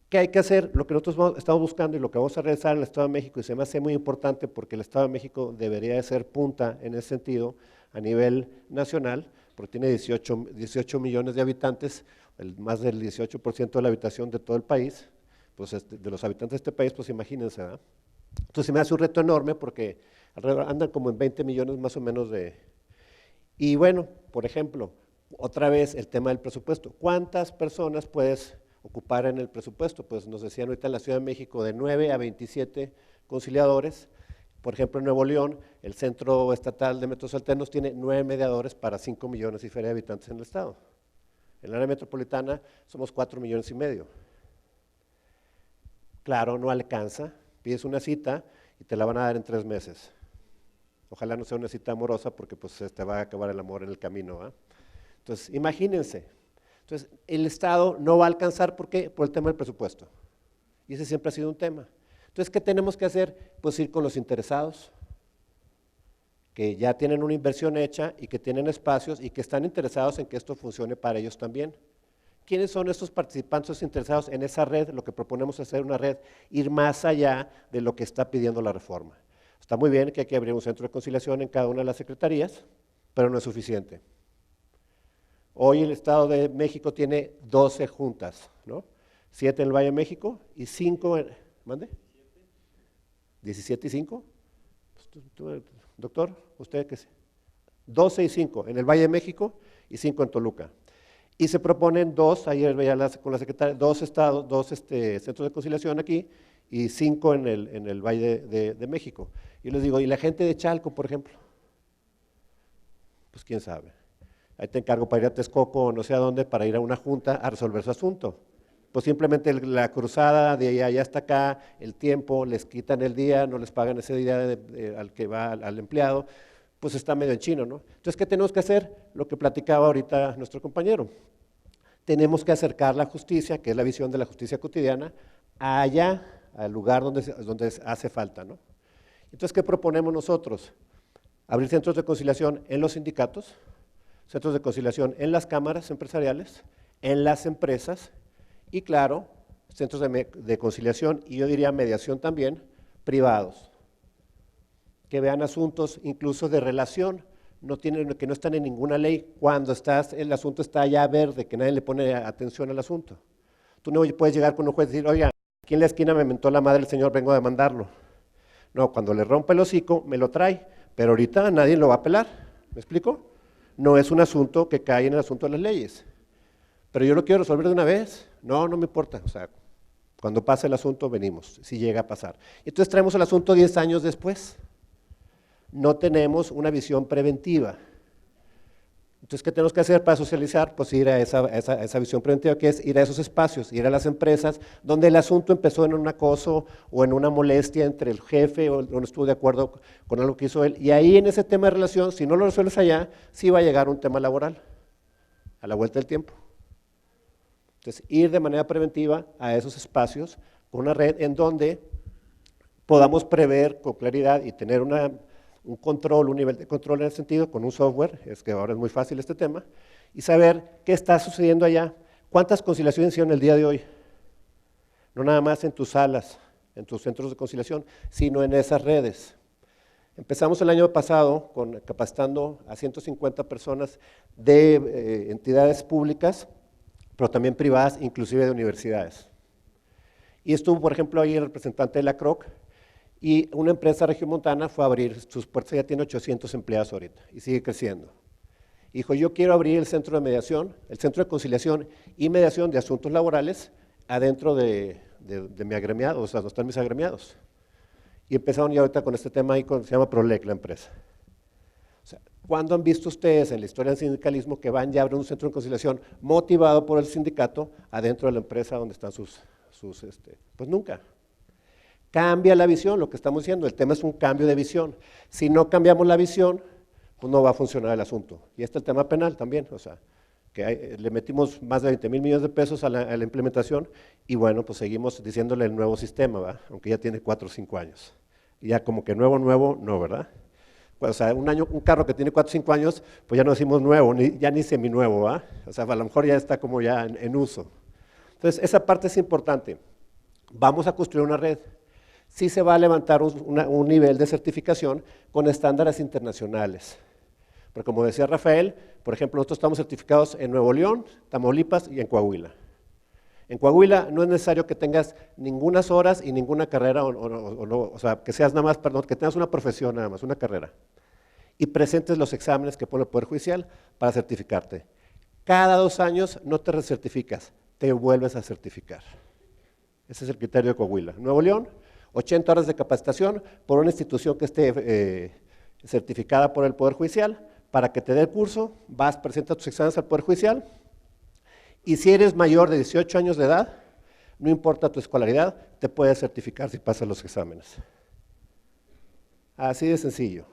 [SPEAKER 8] ¿qué hay que hacer? Lo que nosotros estamos buscando y lo que vamos a realizar en el Estado de México, y se me hace muy importante porque el Estado de México debería de ser punta en ese sentido a nivel nacional, porque tiene 18 millones de habitantes, más del 18% de la habitación de todo el país, pues de los habitantes de este país, pues imagínense, ¿verdad? Entonces se me hace un reto enorme porque alrededor andan como en 20 millones más o menos de… Y bueno, por ejemplo, otra vez el tema del presupuesto. ¿Cuántas personas puedes ocupar en el presupuesto? Pues nos decían ahorita en la Ciudad de México de 9 a 27 conciliadores. Por ejemplo, en Nuevo León, el Centro Estatal de Métodos Alternos tiene 9 mediadores para 5 millones y feria de habitantes en el estado. En el área metropolitana somos 4 millones y medio. Claro, no alcanza, pides una cita y te la van a dar en 3 meses. Ojalá no sea una cita amorosa porque pues te va a acabar el amor en el camino, ¿eh? Entonces, imagínense. Entonces, el Estado no va a alcanzar, ¿por qué? Por el tema del presupuesto. Y ese siempre ha sido un tema. Entonces, ¿qué tenemos que hacer? Pues ir con los interesados, que ya tienen una inversión hecha y que tienen espacios y que están interesados en que esto funcione para ellos también. ¿Quiénes son estos participantes interesados en esa red? Lo que proponemos es hacer una red, ir más allá de lo que está pidiendo la reforma. Está muy bien que hay que abrir un centro de conciliación en cada una de las secretarías, pero no es suficiente. Hoy el Estado de México tiene 12 juntas, ¿no? 7 en el Valle de México y 5 en… ¿Mande? 17 y 5. Doctor, ¿usted qué sé? 12 y 5 en el Valle de México y 5 en Toluca. Y se proponen 2, ayer veía con la secretaria, 2 estados, 2 centros de conciliación aquí y 5 en el Valle de México. Y les digo, ¿y la gente de Chalco, por ejemplo? Pues quién sabe. Ahí te encargo para ir a Texcoco o no sé a dónde, para ir a una junta a resolver su asunto. Pues simplemente la cruzada de allá hasta acá, el tiempo, les quitan el día, no les pagan ese día al que va al empleado, pues está medio en chino, ¿no? Entonces, ¿qué tenemos que hacer? Lo que platicaba ahorita nuestro compañero. Tenemos que acercar la justicia, que es la visión de la justicia cotidiana, allá, al lugar donde hace falta, ¿no? Entonces, ¿qué proponemos nosotros? Abrir centros de conciliación en los sindicatos, centros de conciliación en las cámaras empresariales, en las empresas y, claro, centros de conciliación y yo diría mediación también, privados, que vean asuntos incluso de relación, que no están en ninguna ley, cuando el asunto está ya verde, que nadie le pone atención al asunto. Tú no puedes llegar con un juez y decir, oiga, aquí en la esquina me mentó la madre del señor, vengo a demandarlo. No, cuando le rompe el hocico, me lo trae, pero ahorita nadie lo va a apelar, ¿me explico? No es un asunto que cae en el asunto de las leyes. Pero yo lo quiero resolver de una vez, no me importa, o sea, cuando pase el asunto venimos, si llega a pasar. Entonces traemos el asunto 10 años después. No tenemos una visión preventiva. Entonces, ¿qué tenemos que hacer para socializar? Pues ir a esa visión preventiva, que es ir a esos espacios, ir a las empresas, donde el asunto empezó en un acoso o en una molestia entre el jefe o no estuvo de acuerdo con algo que hizo él. Y ahí en ese tema de relación, si no lo resuelves allá, sí va a llegar un tema laboral, a la vuelta del tiempo. Entonces, ir de manera preventiva a esos espacios con una red en donde podamos prever con claridad y tener un control, un nivel de control en ese sentido, con un software, es que ahora es muy fácil este tema, y saber qué está sucediendo allá, cuántas conciliaciones hicieron el día de hoy, no nada más en tus salas, en tus centros de conciliación, sino en esas redes. Empezamos el año pasado capacitando a 150 personas de entidades públicas, pero también privadas, inclusive de universidades. Y estuvo, por ejemplo, ahí el representante de la CROC, y una empresa regiomontana fue a abrir sus puertas, ya tiene 800 empleados ahorita y sigue creciendo. Dijo, yo quiero abrir el centro de mediación, el centro de conciliación y mediación de asuntos laborales adentro de mi agremiado, o sea, donde están mis agremiados. Y empezaron ya ahorita con este tema ahí, se llama Prolec la empresa. O sea, ¿cuándo han visto ustedes en la historia del sindicalismo que van ya a abrir un centro de conciliación motivado por el sindicato adentro de la empresa donde están pues nunca. Cambia la visión, lo que estamos diciendo, el tema es un cambio de visión. Si no cambiamos la visión, pues no va a funcionar el asunto. Y este es el tema penal también, o sea, que le metimos más de 20,000 millones de pesos a la implementación y bueno, pues seguimos diciéndole el nuevo sistema, ¿verdad? Aunque ya tiene 4 o 5 años. Y ya como que nuevo, no, ¿verdad? Pues, o sea, un carro que tiene 4 o 5 años, pues ya no decimos nuevo, ya ni seminuevo, ¿verdad? O sea, a lo mejor ya está como ya en uso. Entonces, esa parte es importante. Vamos a construir una red. Sí se va a levantar un nivel de certificación con estándares internacionales. Pero como decía Rafael, por ejemplo, nosotros estamos certificados en Nuevo León, Tamaulipas y en Coahuila. En Coahuila no es necesario que tengas ninguna horas y ninguna carrera, o sea, que seas nada más, perdón, que tengas una profesión nada más, una carrera. Y presentes los exámenes que pone el Poder Judicial para certificarte. Cada 2 años no te recertificas, te vuelves a certificar. Ese es el criterio de Coahuila. Nuevo León, 80 horas de capacitación por una institución que esté certificada por el Poder Judicial, para que te dé el curso, presentas tus exámenes al Poder Judicial, y si eres mayor de 18 años de edad, no importa tu escolaridad, te puedes certificar si pasas los exámenes. Así de sencillo.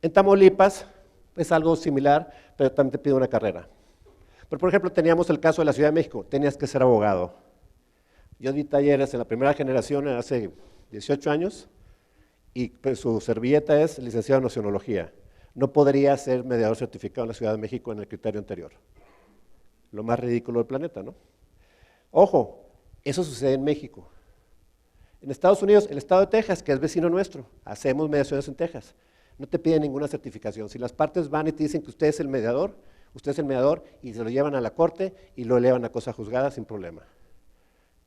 [SPEAKER 8] En Tamaulipas es algo similar, pero también te pide una carrera. Pero por ejemplo, teníamos el caso de la Ciudad de México, tenías que ser abogado. Yo di talleres en la primera generación hace 18 años y pues, su servilleta es licenciado en Oceanología. No podría ser mediador certificado en la Ciudad de México en el criterio anterior. lo más ridículo del planeta, ¿no? Ojo, eso sucede en México. En Estados Unidos, el estado de Texas, que es vecino nuestro, hacemos mediaciones en Texas. No te piden ninguna certificación. Si las partes van y te dicen que usted es el mediador y se lo llevan a la corte y lo elevan a cosa juzgada sin problema.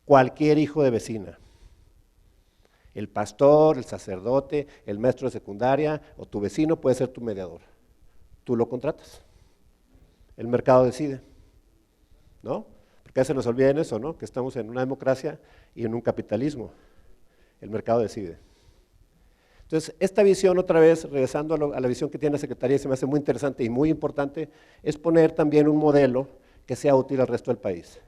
[SPEAKER 8] Cualquier hijo de vecina, el pastor, el sacerdote, el maestro de secundaria o tu vecino puede ser tu mediador. Tú lo contratas. El mercado decide, ¿no? Porque se nos olvida en eso, ¿no? Que estamos en una democracia y en un capitalismo. El mercado decide. Entonces, esta visión, otra vez, regresando a la visión que tiene la Secretaría, se me hace muy interesante y muy importante, es poner también un modelo que sea útil al resto del país,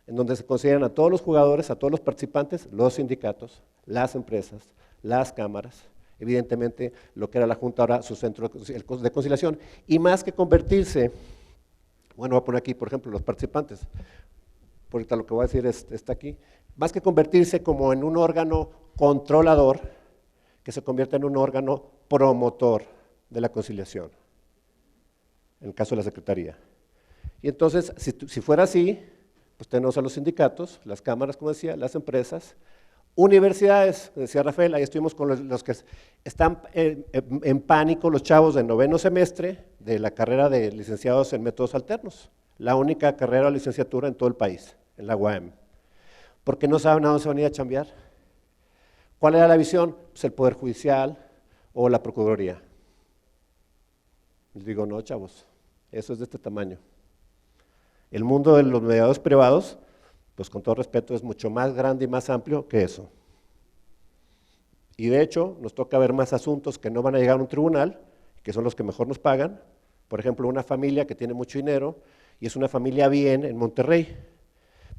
[SPEAKER 8] en donde se consideran a todos los jugadores, a todos los participantes, los sindicatos, las empresas, las cámaras, evidentemente lo que era la Junta ahora su centro de conciliación, y más que convertirse, bueno, voy a poner aquí, por ejemplo, los participantes, por ahorita lo que voy a decir está aquí, más que convertirse como en un órgano controlador, que se convierta en un órgano promotor de la conciliación, en el caso de la Secretaría. Y entonces, si fuera así, pues tenemos a los sindicatos, las cámaras, como decía, las empresas, universidades, decía Rafael, ahí estuvimos con los que están en pánico, los chavos del 9º semestre de la carrera de licenciados en métodos alternos, la única carrera o licenciatura en todo el país, en la UAM, porque no saben a dónde se van a ir a chambear. ¿Cuál era la visión? Pues el Poder Judicial o la Procuraduría. Les digo, no, chavos, eso es de este tamaño. El mundo de los mediadores privados, pues con todo respeto, es mucho más grande y más amplio que eso. Y de hecho, nos toca ver más asuntos que no van a llegar a un tribunal, que son los que mejor nos pagan. Por ejemplo, una familia que tiene mucho dinero y es una familia bien en Monterrey,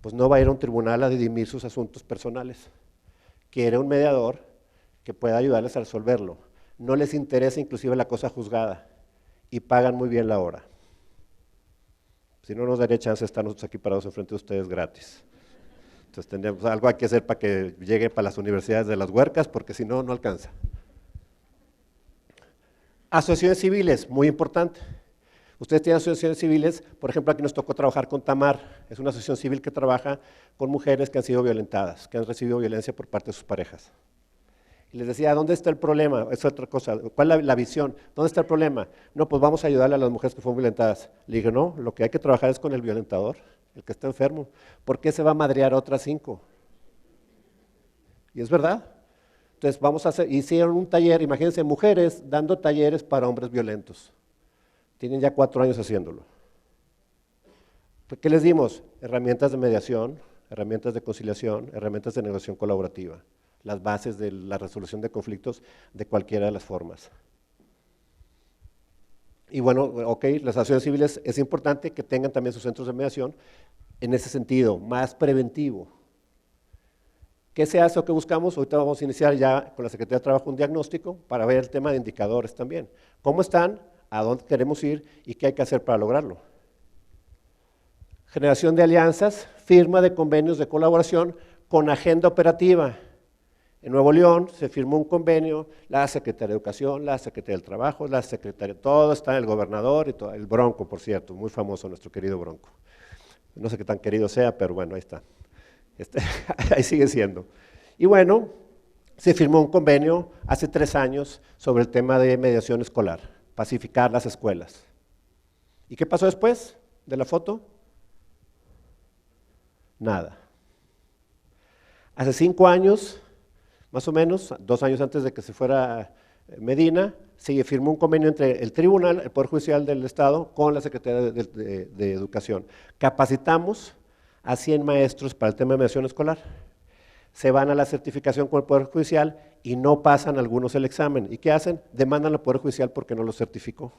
[SPEAKER 8] pues no va a ir a un tribunal a dirimir sus asuntos personales. Quiere un mediador que pueda ayudarles a resolverlo. No les interesa inclusive la cosa juzgada y pagan muy bien la hora. Si no, nos daría chance de estar nosotros aquí parados enfrente de ustedes gratis. Entonces tendríamos algo hay que hacer para que llegue para las universidades de las huercas, porque si no, no alcanza. Asociaciones civiles, muy importante. Ustedes tienen asociaciones civiles, por ejemplo, aquí nos tocó trabajar con Tamar, es una asociación civil que trabaja con mujeres que han sido violentadas, que han recibido violencia por parte de sus parejas. Y les decía, ¿dónde está el problema? Es otra cosa, ¿cuál es la visión? ¿Dónde está el problema? No, pues vamos a ayudarle a las mujeres que fueron violentadas. Le dije, no, lo que hay que trabajar es con el violentador, el que está enfermo. ¿Por qué se va a madrear a otras 5? Y es verdad. Entonces vamos a hacer, hicieron un taller, imagínense, mujeres dando talleres para hombres violentos. Tienen ya 4 años haciéndolo. ¿Qué les dimos? Herramientas de mediación, herramientas de conciliación, herramientas de negociación colaborativa, las bases de la resolución de conflictos de cualquiera de las formas. Y bueno, ok, las asociaciones civiles es importante que tengan también sus centros de mediación en ese sentido, más preventivo. ¿Qué se hace o qué buscamos? Ahorita vamos a iniciar ya con la Secretaría de Trabajo un diagnóstico para ver el tema de indicadores también. ¿Cómo están? ¿A dónde queremos ir? ¿Y qué hay que hacer para lograrlo? Generación de alianzas, firma de convenios de colaboración con agenda operativa. En Nuevo León se firmó un convenio, la Secretaría de Educación, la Secretaría del Trabajo, la Secretaría, todo está, el gobernador y todo, el Bronco, por cierto, muy famoso nuestro querido Bronco. No sé qué tan querido sea, pero bueno, ahí está. Ahí sigue siendo. Y bueno, se firmó un convenio hace 3 años sobre el tema de mediación escolar, pacificar las escuelas. ¿Y qué pasó después de la foto? Nada. Hace 5 años, más o menos, 2 años antes de que se fuera Medina, se firmó un convenio entre el Tribunal, el Poder Judicial del Estado, con la Secretaría de Educación. Capacitamos a 100 maestros para el tema de mediación escolar. Se van a la certificación con el Poder Judicial y no pasan algunos el examen. ¿Y qué hacen? Demandan al Poder Judicial porque no lo certificó.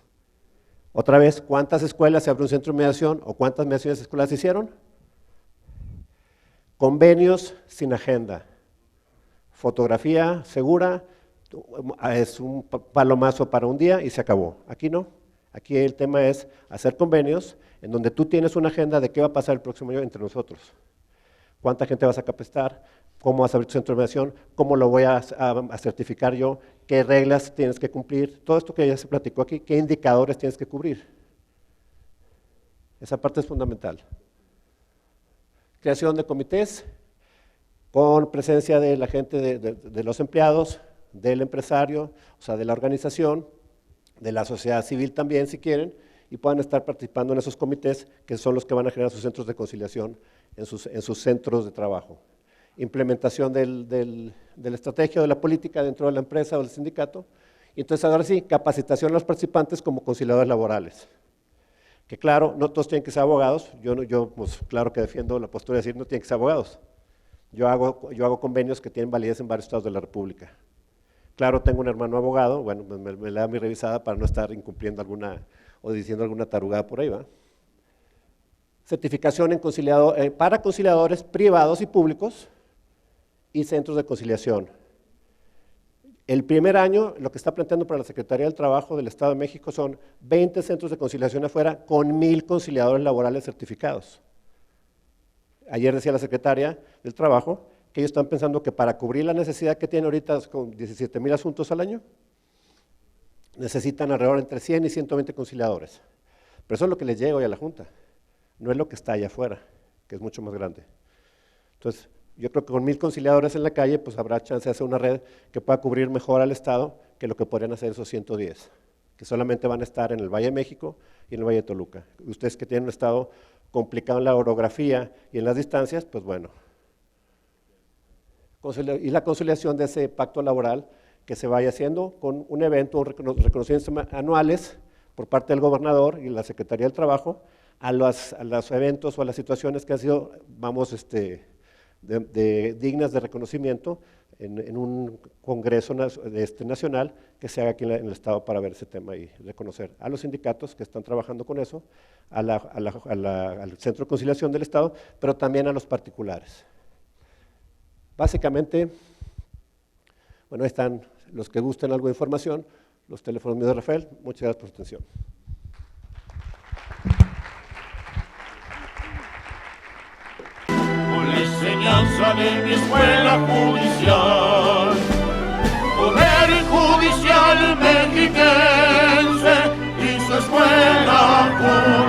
[SPEAKER 8] Otra vez, ¿cuántas escuelas se abrió un centro de mediación o cuántas mediaciones escolares se hicieron? Convenios sin agenda. Fotografía segura, es un palomazo para un día y se acabó. Aquí no. Aquí el tema es hacer convenios en donde tú tienes una agenda de qué va a pasar el próximo año entre nosotros. ¿Cuánta gente vas a capacitar? ¿Cómo vas a abrir tu centro de mediación? ¿Cómo lo voy a certificar yo? ¿Qué reglas tienes que cumplir? Todo esto que ya se platicó aquí, ¿qué indicadores tienes que cubrir? Esa parte es fundamental. Creación de comités con presencia de la gente, de los empleados, del empresario, o sea, de la organización, de la sociedad civil también, si quieren, y puedan estar participando en esos comités, que son los que van a generar sus centros de conciliación en sus centros de trabajo. Implementación de la estrategia o de la política dentro de la empresa o del sindicato. Y entonces, ahora sí, capacitación a los participantes como conciliadores laborales. Que claro, no todos tienen que ser abogados, yo pues, claro que defiendo la postura de decir no tienen que ser abogados. Yo hago convenios que tienen validez en varios estados de la República. Claro, tengo un hermano abogado, bueno, me le da mi revisada para no estar incumpliendo alguna o diciendo alguna tarugada por ahí, ¿va? Certificación para conciliadores privados y públicos y centros de conciliación. El primer año, lo que está planteando para la Secretaría del Trabajo del Estado de México son 20 centros de conciliación afuera con 1000 conciliadores laborales certificados. Ayer decía la Secretaria del Trabajo que ellos están pensando que para cubrir la necesidad que tienen ahorita con 17,000 asuntos al año, necesitan alrededor entre 100 y 120 conciliadores. Pero eso es lo que les llega hoy a la Junta, no es lo que está allá afuera, que es mucho más grande. Entonces, yo creo que con 1000 conciliadores en la calle, pues habrá chance de hacer una red que pueda cubrir mejor al Estado que lo que podrían hacer esos 110, que solamente van a estar en el Valle de México y en el Valle de Toluca. Ustedes que tienen un Estado complicado en la orografía y en las distancias, pues bueno. Y la conciliación de ese pacto laboral que se vaya haciendo con un evento, reconocimientos anuales por parte del gobernador y la Secretaría del Trabajo a los eventos o a las situaciones que han sido, dignas de reconocimiento en un congreso nacional que se haga aquí en el Estado para ver ese tema y reconocer a los sindicatos que están trabajando con eso, al Centro de Conciliación del Estado, pero también a los particulares. Básicamente, bueno, ahí están los que gusten algo de información, los teléfonos míos de Rafael. Muchas gracias por su atención.
[SPEAKER 9] Con la enseñanza de mi escuela judicial, Poder Judicial Mexiquense y su escuela judicial.